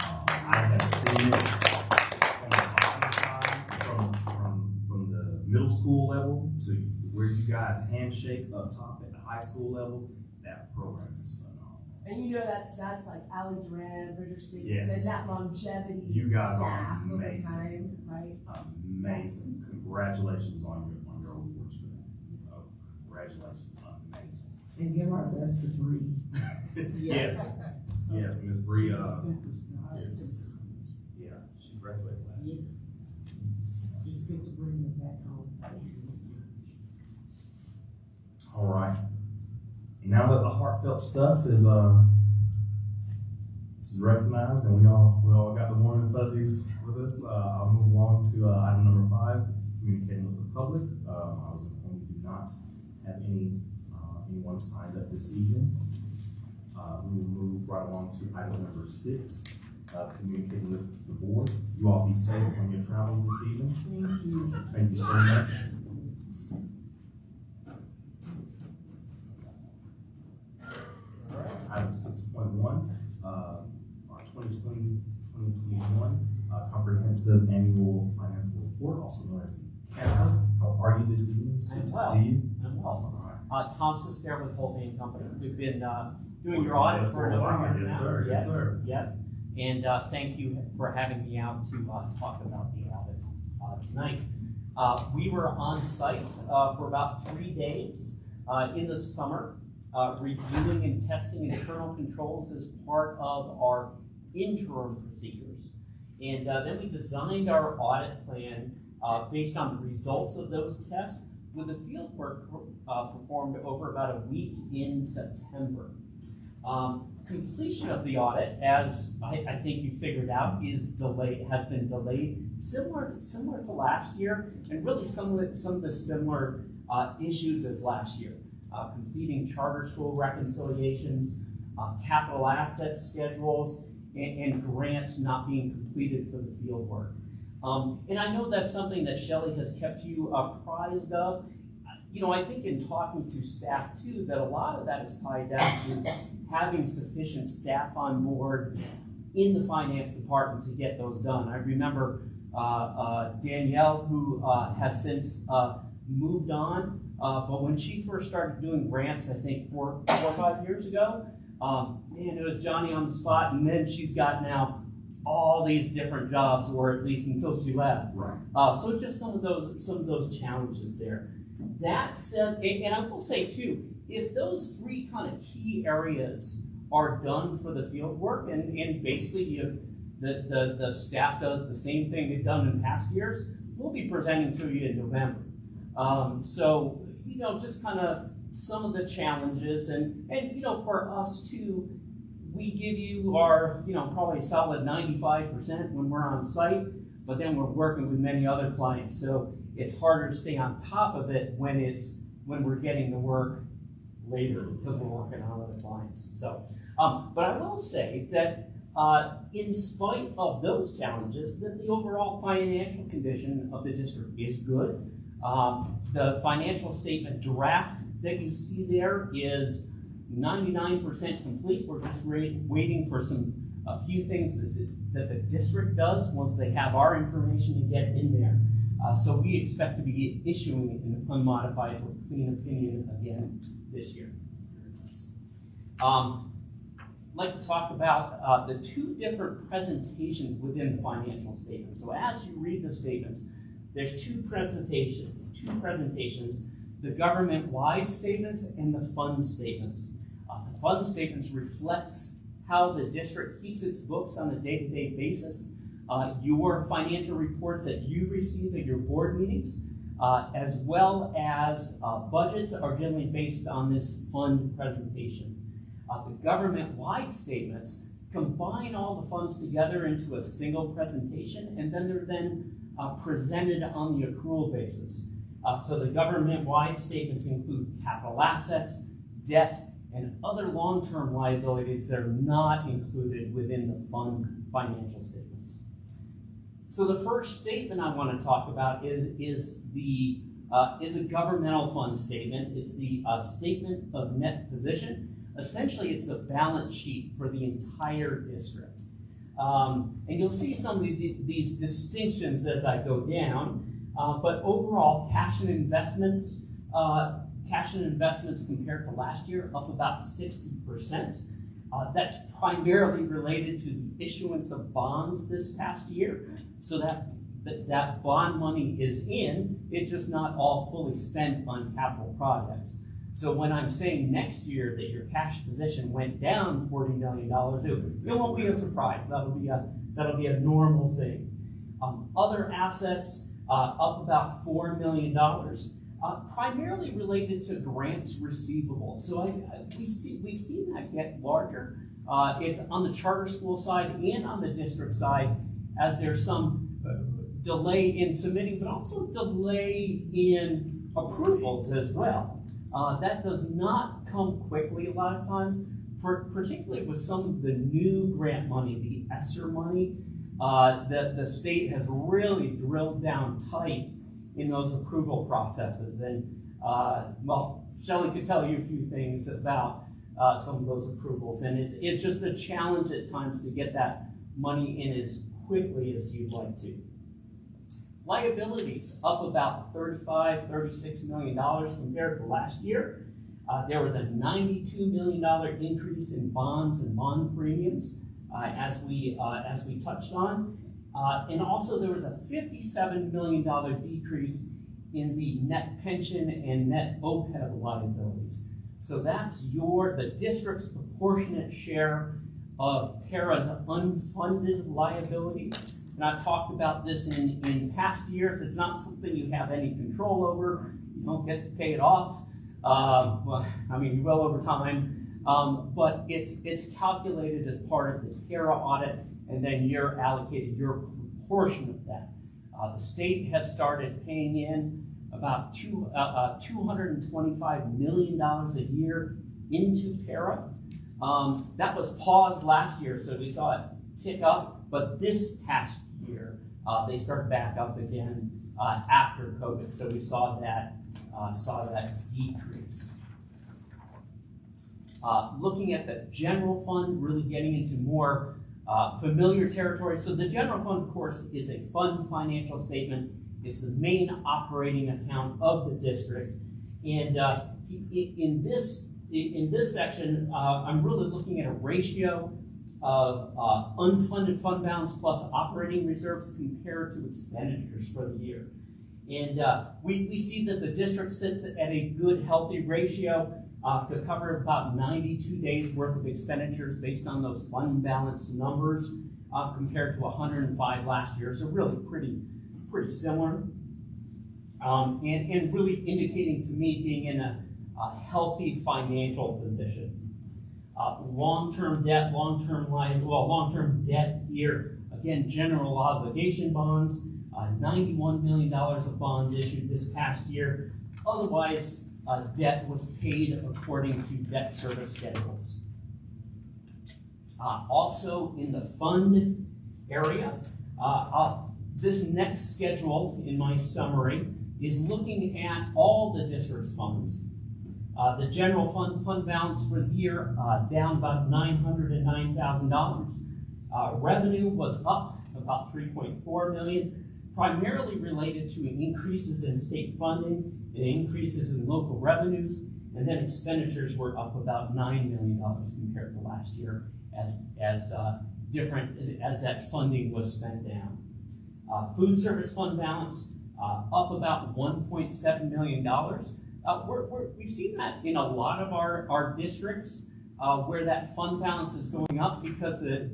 I have seen it on the bottom side, from the middle school level to where you guys handshake up top at the high school level. That program is phenomenal. And that's like Allie Duran, Bridger Sleep, Yes. and that longevity You guys are staff over amazing. time, right? Amazing. Congratulations on your awards for that. Congratulations. Amazing. And give our best to Bree. Yes. Yes, Ms. Bree, She's a superstar. she graduated last year. It's good to bring her back home. All right. Now that the heartfelt stuff is recognized and we all got the warm and fuzzies with us, I'll move along to item number 5, communicating with the public. I was informed we do not have anyone signed up this evening. We will move right along to item number 6, communicating with the board. You all be safe when you're traveling this evening. Thank you. Thank you so much. All right, item 6.1, our 2020-2021 comprehensive annual financial report, also known as CAFR. How are you this evening? It's good to see you. I'm well. Tom Sister with Holtby and Company. We've been doing your audit for a number of years Yes, now. sir. Yes, sir. Yes. And thank you for having me out to talk about the audits tonight. We were on site for about 3 days in the summer, reviewing and testing internal controls as part of our interim procedures. And then we designed our audit plan based on the results of those tests, with the field work performed over about a week in September. Completion of the audit, as I think you figured out, has been delayed, similar to last year, and really some of the similar issues as last year. Completing charter school reconciliations, capital asset schedules, and grants not being completed for the field work. And I know that's something that Shelley has kept you apprised of. You know, I think in talking to staff too, that a lot of that is tied down to having sufficient staff on board in the finance department to get those done. I remember Danielle, who has since moved on, but when she first started doing grants, I think 4 or 5 years ago, man, it was Johnny on the spot, and then she's got now all these different jobs, or at least until she left. Right. So just some of those challenges there. That said, and I will say too, if those 3 kind of key areas are done for the field work, and basically the staff does the same thing they've done in past years, we'll be presenting to you in November. So, you know, just kind of some of the challenges, and you know, for us too, we give you our, you know, probably a solid 95% when we're on site, but then we're working with many other clients, so it's harder to stay on top of it when we're getting the work later because we're working on other clients. So, but I will say that in spite of those challenges, that the overall financial condition of the district is good. The financial statement draft that you see there is 99% complete. We're just waiting for a few things that the district does once they have our information to get in there. So we expect to be issuing an unmodified or clean opinion again this year. I'd like to talk about the 2 different presentations within the financial statement. So as you read the statements, there's two presentations, the government-wide statements and the fund statements. The fund statements reflects how the district keeps its books on a day-to-day basis, your financial reports that you receive at your board meetings, as well as budgets are generally based on this fund presentation. The government-wide statements combine all the funds together into a single presentation, and then they're presented on the accrual basis. So the government-wide statements include capital assets, debt, and other long-term liabilities that are not included within the fund financial statements. So the first statement I want to talk about is a governmental fund statement. It's the statement of net position. Essentially, it's a balance sheet for the entire district. And you'll see some of these distinctions as I go down. But overall, cash and investments compared to last year up about 60%. That's primarily related to the issuance of bonds this past year. So that bond money is in, it's just not all fully spent on capital projects. So when I'm saying next year that your cash position went down $40 million, it won't be a surprise. That'll be a normal thing. Other assets up about $4 million. primarily related to grants receivable. So we've seen that get larger. It's on the charter school side and on the district side, as there's some delay in submitting, but also delay in approvals as well. That does not come quickly a lot of times, particularly with some of the new grant money, the ESSER money. The state has really drilled down tight in those approval processes. And, well, Shelley could tell you a few things about some of those approvals. And it's just a challenge at times to get that money in as quickly as you'd like to. Liabilities up about $36 million compared to last year. There was a $92 million increase in bonds and bond premiums, as we touched on. And also there was a $57 million decrease in the net pension and net OPEB liabilities. So that's the district's proportionate share of PARA's unfunded liabilities. And I've talked about this in past years. It's not something you have any control over. You don't get to pay it off. Well, I mean, you will over time. But it's calculated as part of the PARA audit, and then you're allocated your proportion of that. The state has started paying in about $225 million a year into PARA. That was paused last year, so we saw it tick up, but this past year, they started back up again after COVID, so we saw that decrease. Looking at the general fund, really getting into more familiar territory. So the general fund, of course, is a fund financial statement. It's the main operating account of the district. And in this section, I'm really looking at a ratio of unfunded fund balance plus operating reserves compared to expenditures for the year. And we see that the district sits at a good, healthy ratio to cover about 92 days worth of expenditures based on those fund balance numbers compared to 105 last year. So really pretty similar. And really indicating to me being in a healthy financial position. Long-term debt, long-term debt here. Again, general obligation bonds, $91 million of bonds issued this past year. Otherwise, debt was paid according to debt service schedules. Also in the fund area, this next schedule in my summary is looking at all the district's funds. The general fund balance for the year down about $909,000. Revenue was up about $3.4 million, primarily related to increases in state funding and increases in local revenues, and then expenditures were up about $9 million compared to last year as that funding was spent down. Food service fund balance up about $1.7 million. We've seen that in a lot of our districts where that fund balance is going up because the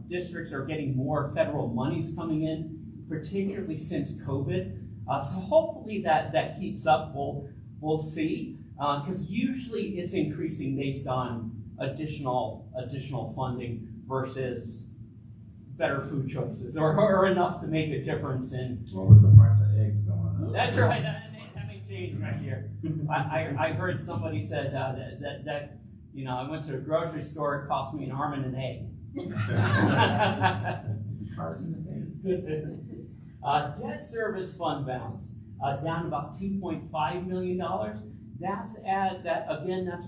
districts are getting more federal monies coming in, particularly since COVID. So hopefully that keeps up. We'll see, because usually it's increasing based on additional funding versus better food choices or enough to make a difference in. Well, with the price of eggs going up. That's right. That may change right here. I heard somebody said that you know, I went to a grocery store. It cost me an arm and an egg. Debt service fund balance down about $2.5 million. That's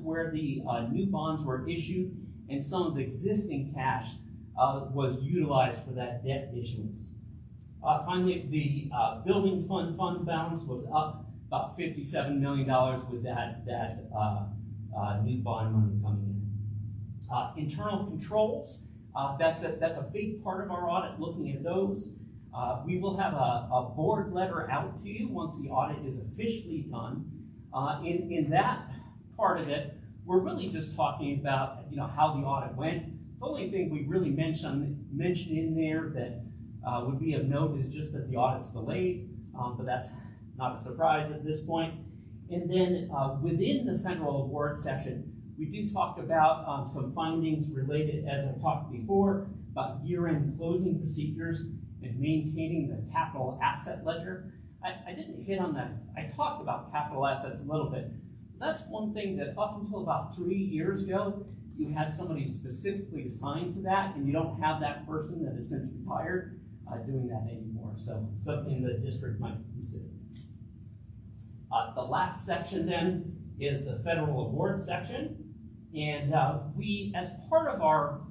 where the new bonds were issued, and some of the existing cash was utilized for that debt issuance. Finally, the building fund balance was up about $57 million with that new bond money coming in. Internal controls, that's a big part of our audit, looking at those. We will have a board letter out to you once the audit is officially done. In that part of it, we're really just talking about how the audit went. The only thing we really mentioned in there that would be of note is just that the audit's delayed, but that's not a surprise at this point. And then within the federal award section, we do talk about some findings related, as I talked before, about year-end closing procedures and maintaining the capital asset ledger. I didn't hit on that. I talked about capital assets a little bit. That's one thing that up until about 3 years ago, you had somebody specifically assigned to that, and you don't have that person that has since retired doing that anymore. So something the district might consider. The last section then is the federal award section. And we, as part of our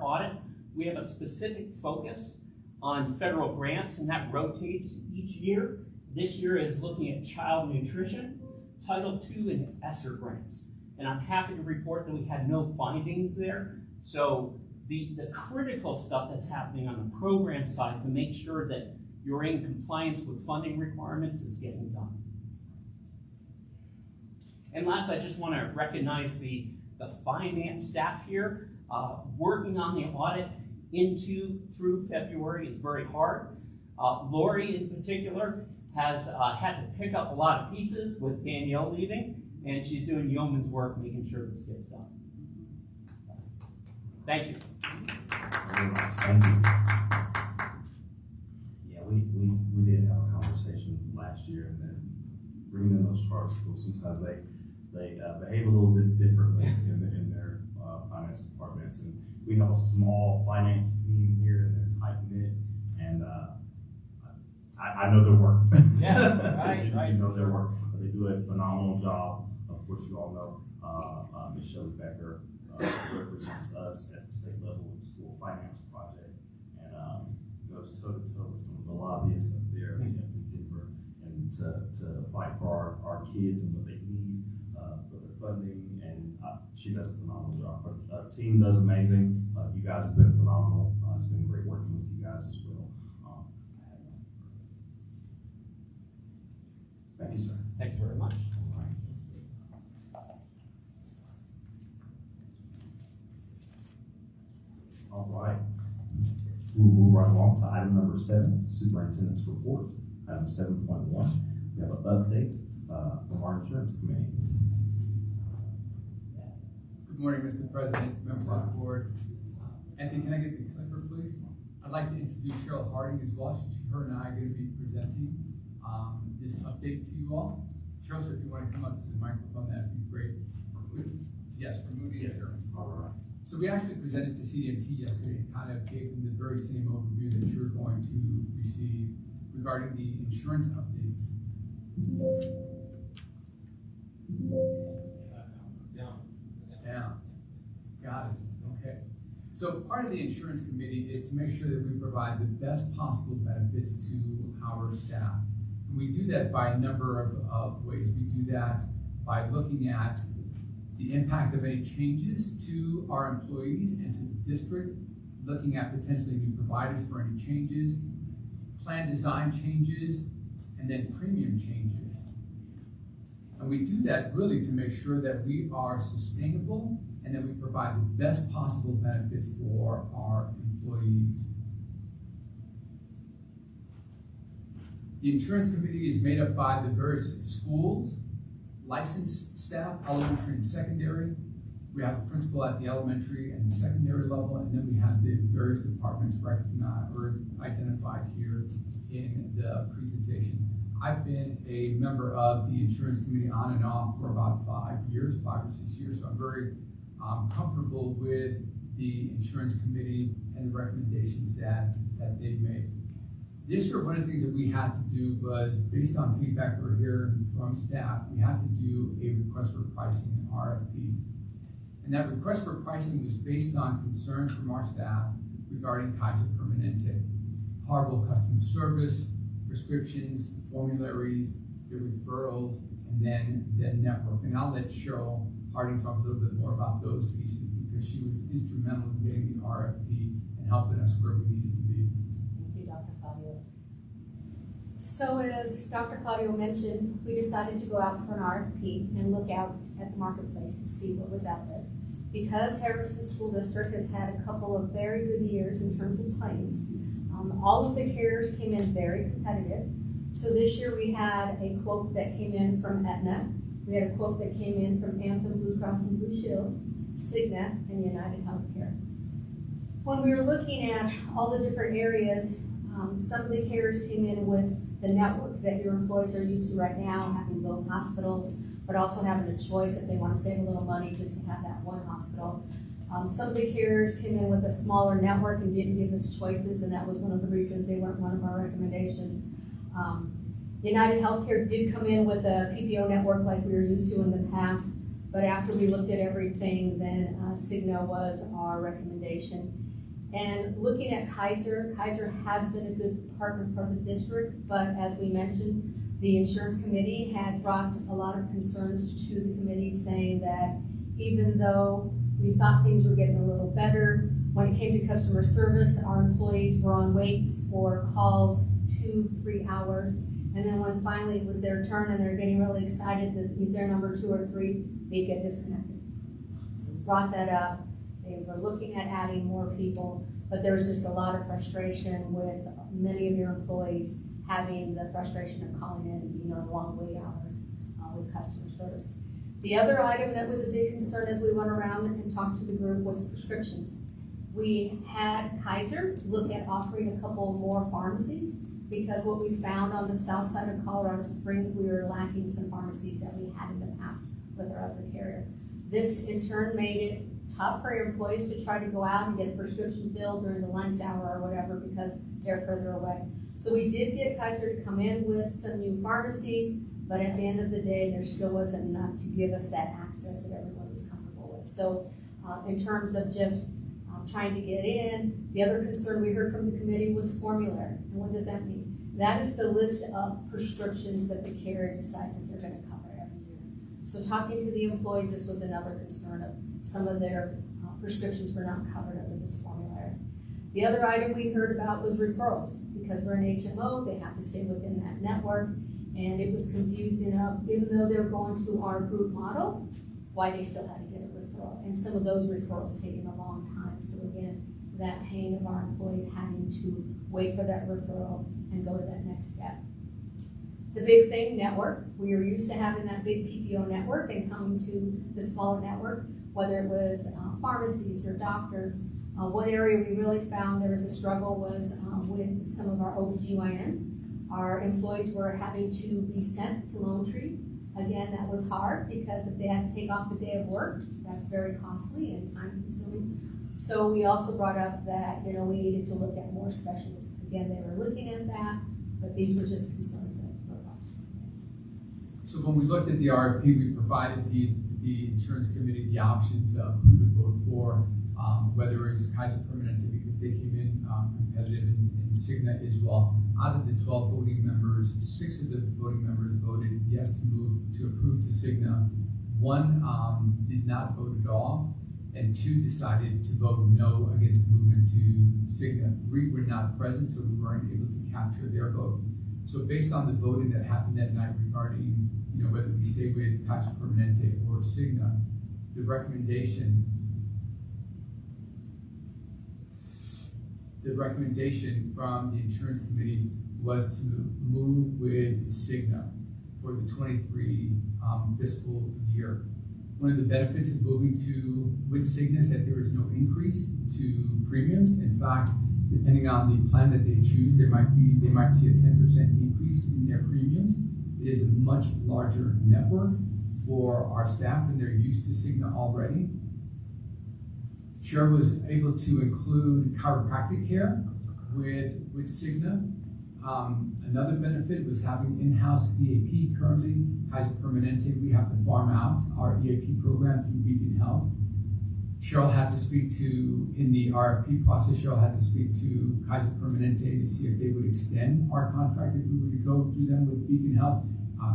audit, we have a specific focus on federal grants, and that rotates each year. This year is looking at child nutrition, Title II, and ESSER grants. And I'm happy to report that we had no findings there. So the critical stuff that's happening on the program side to make sure that you're in compliance with funding requirements is getting done. And last, I just want to recognize the finance staff here. Working on the audit through February is very hard. Lori in particular has had to pick up a lot of pieces with Danielle leaving, and she's doing yeoman's work making sure this gets done. Thank you. Very nice, thank you. Yeah, we did have a conversation last year, and then bringing in those charter schools, sometimes they behave a little bit differently in their finance departments, and we have a small finance team here, and they're tight knit, and I know their work. Yeah, right, right. You know their work. They do a phenomenal job. Of course, you all know Ms. Shelley Becker represents us at the state level with the school finance project, and goes toe to toe with some of the lobbyists up there in Denver, and to fight for our kids and what they need for their funding. And she does a phenomenal job. Our team does amazing. You guys have been phenomenal. It's been great working with you guys as well. Thank you, sir. Thank you very much. All right. We'll move right along to item number 7, the superintendent's report. Item 7.1, we have an update from our insurance committee. Good morning, Mr. President, members of the board. Anthony, can I get the clicker, please? I'd like to introduce Cheryl Harding as well. Her and I are going to be presenting this update to you all. Cheryl, so if you want to come up to the microphone, that'd be great. Yes, for Moody Insurance. All right. So we actually presented to CDMT yesterday and kind of gave them the very same overview that you're going to receive regarding the insurance updates. Down. Got it. Okay. So part of the insurance committee is to make sure that we provide the best possible benefits to our staff. And we do that by a number of ways. We do that by looking at the impact of any changes to our employees and to the district, looking at potentially new providers for any changes, plan design changes, and then premium changes. And we do that really to make sure that we are sustainable and that we provide the best possible benefits for our employees. The insurance committee is made up by the various schools, licensed staff, elementary and secondary. We have a principal at the elementary and the secondary level, and then we have the various departments recognized or identified here in the presentation. I've been a member of the insurance committee on and off for about 5 or 6 years, so I'm very comfortable with the insurance committee and the recommendations that they made. This year, one of the things that we had to do was, based on feedback we were hearing from staff, we had to do a request for pricing, an RFP. And that request for pricing was based on concerns from our staff regarding Kaiser Permanente, horrible customer service, prescriptions, formularies, the referrals, and then the network. And I'll let Cheryl Harding talk a little bit more about those pieces because she was instrumental in getting the RFP and helping us where we needed to be. Thank you, Dr. Claudio. So as Dr. Claudio mentioned, we decided to go out for an RFP and look out at the marketplace to see what was out there. Because Harrison School District has had a couple of very good years in terms of claims, all of the carriers came in very competitive. So this year we had a quote that came in from Aetna. We had a quote that came in from Anthem, Blue Cross and Blue Shield, Cigna, and United Healthcare. When we were looking at all the different areas, some of the carriers came in with the network that your employees are used to right now, having both hospitals, but also having a choice if they want to save a little money just to have that one hospital. Some of the carriers came in with a smaller network and didn't give us choices, and that was one of the reasons they weren't one of our recommendations. United Healthcare did come in with a PPO network like we were used to in the past, but after we looked at everything, then Cigna was our recommendation. And looking at Kaiser, Kaiser has been a good partner for the district, but as we mentioned, the insurance committee had brought a lot of concerns to the committee, saying that even though we thought things were getting a little better, when it came to customer service, our employees were on waits for calls 2-3 hours. And then when finally it was their turn and they're getting really excited that they're number 2 or 3, they'd get disconnected. So we brought that up. They were looking at adding more people, but there was just a lot of frustration with many of your employees having the frustration of calling in and being on long wait hours with customer service. The other item that was a big concern as we went around and talked to the group was prescriptions. We had Kaiser look at offering a couple more pharmacies, because what we found on the south side of Colorado Springs, we were lacking some pharmacies that we had in the past with our other carrier. This in turn made it tough for your employees to try to go out and get a prescription filled during the lunch hour or whatever because they're further away. So we did get Kaiser to come in with some new pharmacies, but at the end of the day, there still wasn't enough to give us that access that everyone was comfortable with. So in terms of just trying to get in, the other concern we heard from the committee was formulary. And what does that mean? That is the list of prescriptions that the carrier decides that they're going to cover every year. So talking to the employees, this was another concern of some of their prescriptions were not covered under this formulary. The other item we heard about was referrals. Because we're an HMO, they have to stay within that network. And it was confusing of, even though they're going to our group model, why they still had to get a referral. And some of those referrals taking a long time. So again, that pain of our employees having to wait for that referral and go to that next step. The big thing, network. We were used to having that big PPO network and coming to the smaller network, whether it was pharmacies or doctors. One area we really found there was a struggle was with some of our OBGYNs. Our employees were having to be sent to Lone Tree. Again, that was hard because if they had to take off a day of work, that's very costly and time consuming. So we also brought up that, we needed to look at more specialists. Again, they were looking at that, but these were just concerns that were brought. So when we looked at the RFP, we provided the insurance committee the options of who to vote for, whether it's Kaiser Permanente because they came in competitive and Cigna as well. Out of the 12 voting members, 6 of the voting members voted yes to approve to Cigna. 1 did not vote at all, and 2 decided to vote no against the movement to Cigna. 3 were not present, so we weren't able to capture their vote. So based on the voting that happened that night regarding, whether we stay with Kaiser Permanente or Cigna, the recommendation from the insurance committee was to move with Cigna for the 23 fiscal year. One of the benefits of moving with Cigna is that there is no increase to premiums. In fact, depending on the plan that they choose, they might see a 10% decrease in their premiums. It is a much larger network for our staff, and they're used to Cigna already. Cheryl was able to include chiropractic care with Cigna. Another benefit was having in-house EAP. Currently, Kaiser Permanente, we have to farm out our EAP program through Beacon Health. Cheryl had to speak to, in the RFP process, Cheryl had to speak to Kaiser Permanente to see if they would extend our contract if we were to go through them with Beacon Health.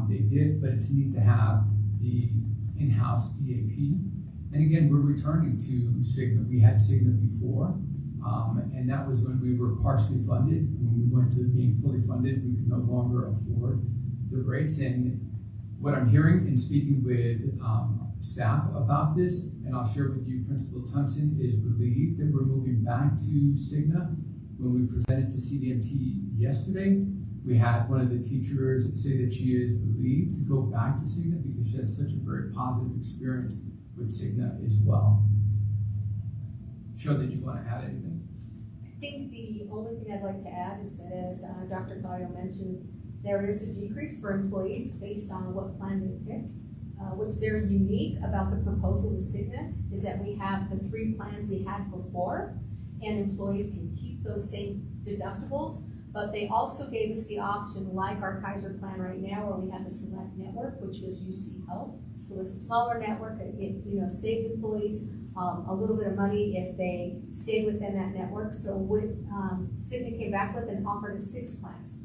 They did, but it's neat to have the in-house EAP. And again, we're returning to Cigna. We had Cigna before, and that was when we were partially funded. When we went to being fully funded, we could no longer afford the rates. And what I'm hearing and speaking with staff about this, and I'll share with you, Principal Tunson is relieved that we're moving back to Cigna. When we presented to CDMT yesterday, We had one of the teachers say that she is relieved to go back to Cigna because she had such a very positive experience with Cigna as well. Cheryl, did you want to add anything? I think the only thing I'd like to add is that, as Dr. Claudio mentioned, there is a decrease for employees based on what plan they pick. What's very unique about the proposal with Cigna is that we have the 3 plans we had before, and employees can keep those same deductibles, but they also gave us the option, like our Kaiser plan right now, where we have the Select Network, which was UC Health. So a smaller network, it saved employees a little bit of money if they stayed within that network. So what Cigna came back with and offered us 6 plans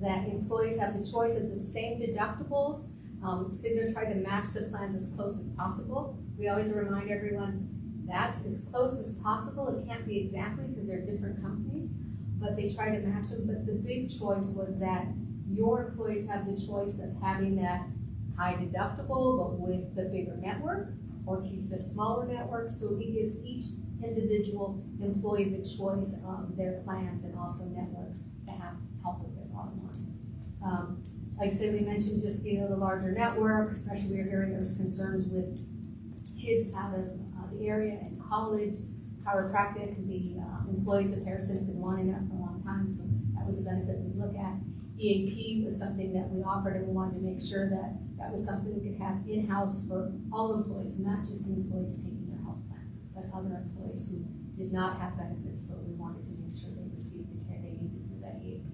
that employees have the choice of the same deductibles. Cigna tried to match the plans as close as possible. We always remind everyone that's as close as possible. It can't be exactly because they're different companies, but they try to match them. But the big choice was that your employees have the choice of having that high deductible, but with the bigger network, or keep the smaller network. So it gives each individual employee the choice of their plans and also networks to have help with their bottom line. Like I said, we mentioned just, the larger network, especially we were hearing there was concerns with kids out of the area and college, chiropractic, the employees of Harrison have been wanting that for a long time, so that was a benefit we look at. EAP was something that we offered, and we wanted to make sure that that was something we could have in-house for all employees, not just the employees taking their health plan, but other employees who did not have benefits, but we wanted to make sure they received the care they needed through that EAP.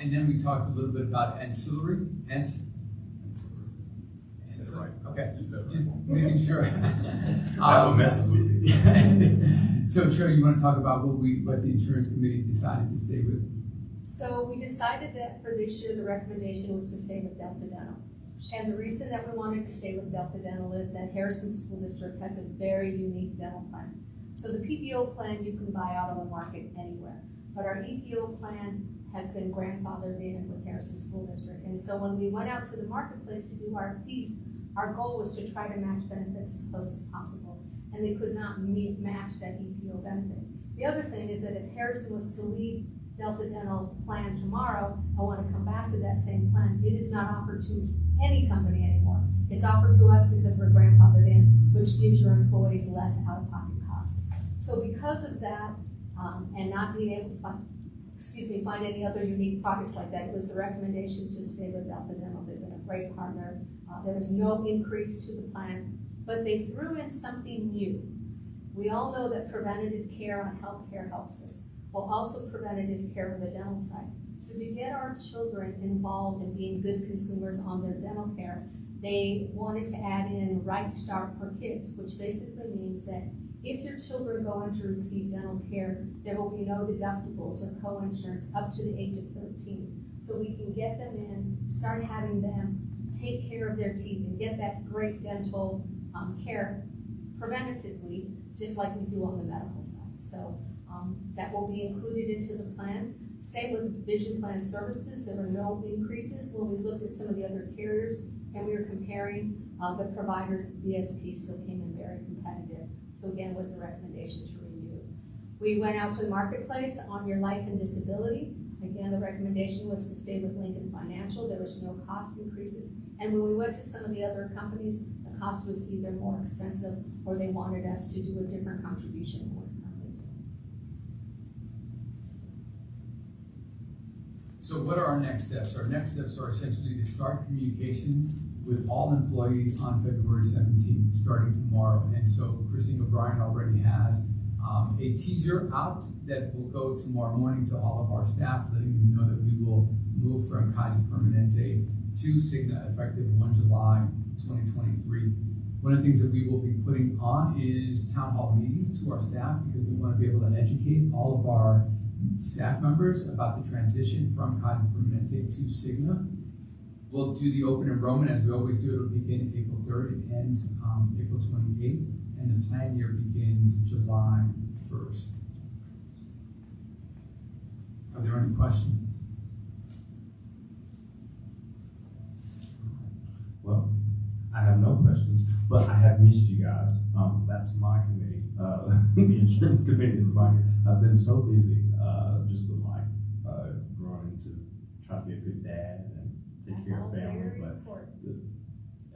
And then we talked a little bit about ancillary. Right. Okay, just making sure. That messes with you. So, Cheryl, you want to talk about what the insurance committee decided to stay with? So we decided that for this year, the recommendation was to stay with Delta Dental. And the reason that we wanted to stay with Delta Dental is that Harrison School District has a very unique dental plan. So the PPO plan you can buy out on the market anywhere, but our EPO plan has been grandfathered in with Harrison School District. And so when we went out to the marketplace to do RFPs, our goal was to try to match benefits as close as possible. And they could not match that EPO benefit. The other thing is that if Harrison was to leave Delta Dental plan tomorrow and want to come back to that same plan, it is not offered to any company anymore. It's offered to us because we're grandfathered in, which gives your employees less out-of-pocket costs. So because of that, and not being able to find any other unique products like that, it was the recommendation to stay with Delta Dental. They've been a great partner. There was no increase to the plan, but they threw in something new. We all know that preventative care on healthcare helps us. Well, also preventative care on the dental side. So to get our children involved in being good consumers on their dental care, they wanted to add in Right Start for Kids, which basically means that if your children go in to receive dental care, there will be no deductibles or co-insurance up to the age of 13. So we can get them in, start having them take care of their teeth and get that great dental care preventatively, just like we do on the medical side. So that will be included into the plan. Same with vision plan services. There were no increases when we looked at some of the other carriers and we were comparing the providers. VSP still came in very competitive. So again, was the recommendation to renew. We went out to the marketplace on your life and disability. Again, the recommendation was to stay with Lincoln Financial. There was no cost increases. And when we went to some of the other companies, the cost was either more expensive or they wanted us to do a different contribution than what we currently do. So what are our next steps? Our next steps are essentially to start communication with all employees on February 17th, starting tomorrow. And so Christine O'Brien already has a teaser out that will go tomorrow morning to all of our staff, letting them know that we will move from Kaiser Permanente to Cigna effective 1 July 2023. One of the things that we will be putting on is town hall meetings to our staff because we want to be able to educate all of our staff members about the transition from Kaiser Permanente to Cigna. We'll do the open enrollment as we always do. It'll begin April 3rd and ends April 28th, and the plan year begins July 1st. Are there any questions? Well, I have no questions, but I have missed you guys. That's my committee. The insurance committee is mine. I've been so busy, just with life, growing into trying to be a good dad and take care of family. But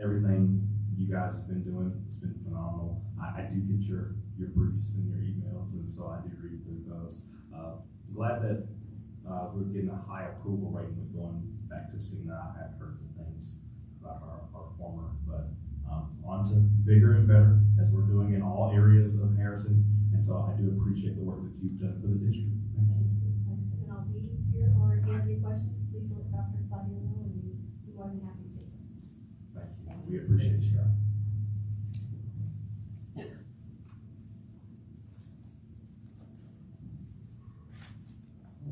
everything you guys have been doing has been phenomenal. I do get your briefs and your emails, and so I do read through those. Glad that we're getting a high approval rating with going back to Cigna. I have heard the things about our former, but on to bigger and better as we're doing in all areas of Harrison. And so I do appreciate the work that you've done for the district. Thank you. And I'll be here, or if you have any questions, please let Dr. Claudio know, and we'll be more than happy to take those. Thank you. We appreciate you.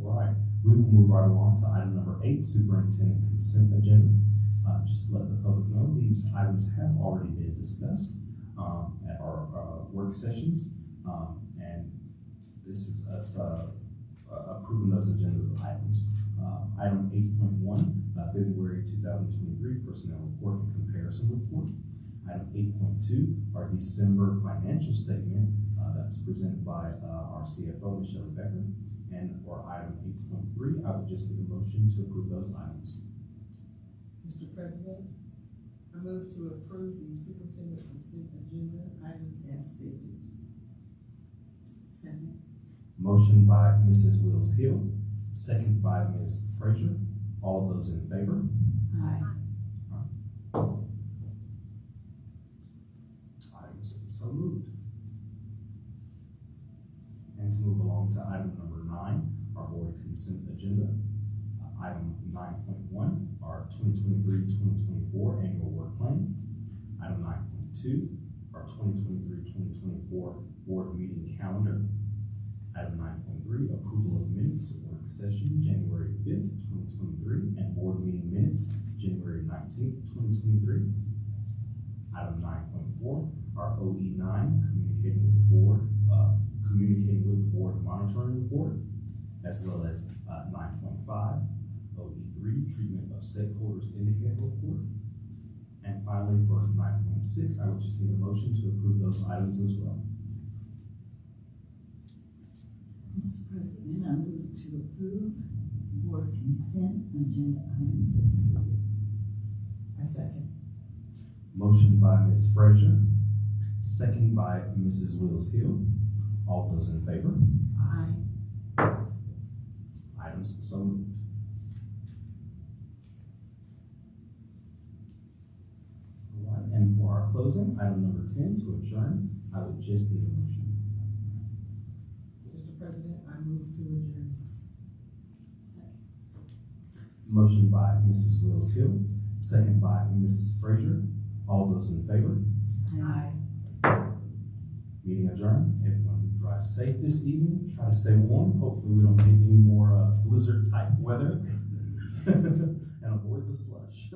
All right, we will move right along to item number 8, superintendent consent agenda. Just to let the public know, these items have already been discussed at our work sessions, and this is us approving those agenda items. Item 8.1, February 2023 personnel report and comparison report. Item 8.2, our December financial statement that's presented by our CFO, Michelle Becker. And for item 8.3, I would just need a motion to approve those items. Mr. President, I move to approve the superintendent consent agenda items as stated. Second. Motion by Mrs. Wills Hill, second by Ms. Frazier. All of those in favor? Aye. Items so moved. And to move along to item number 9, our board consent agenda. Item 9.1, our 2023-2024 annual work plan. Item 9.2, our 2023-2024 board meeting calendar. Item 9.3, approval of minutes of work session January 5th, 2023, and board meeting minutes January 19th, 2023. Item 9.4, our OE9, communicating with the board monitoring report, as well as 9.5, OE3, treatment of stakeholders indicator report. And finally, for 9.6, I would just need a motion to approve those items as well. Mr. President, I move to approve board consent agenda items as stated. I second. Motion by Ms. Frazier, second by Mrs. Wills Hill. All those in favor? Aye. Items so moved. All right, and for our closing, item number 10, to adjourn, I would just need a motion. Mr. President, I move to adjourn. Motion by Mrs. Wills Hill, second by Mrs. Frazier. All those in favor? Aye. Meeting adjourned. Everyone drive safe this evening. Try to stay warm. Hopefully we don't get any more blizzard type weather and avoid the slush.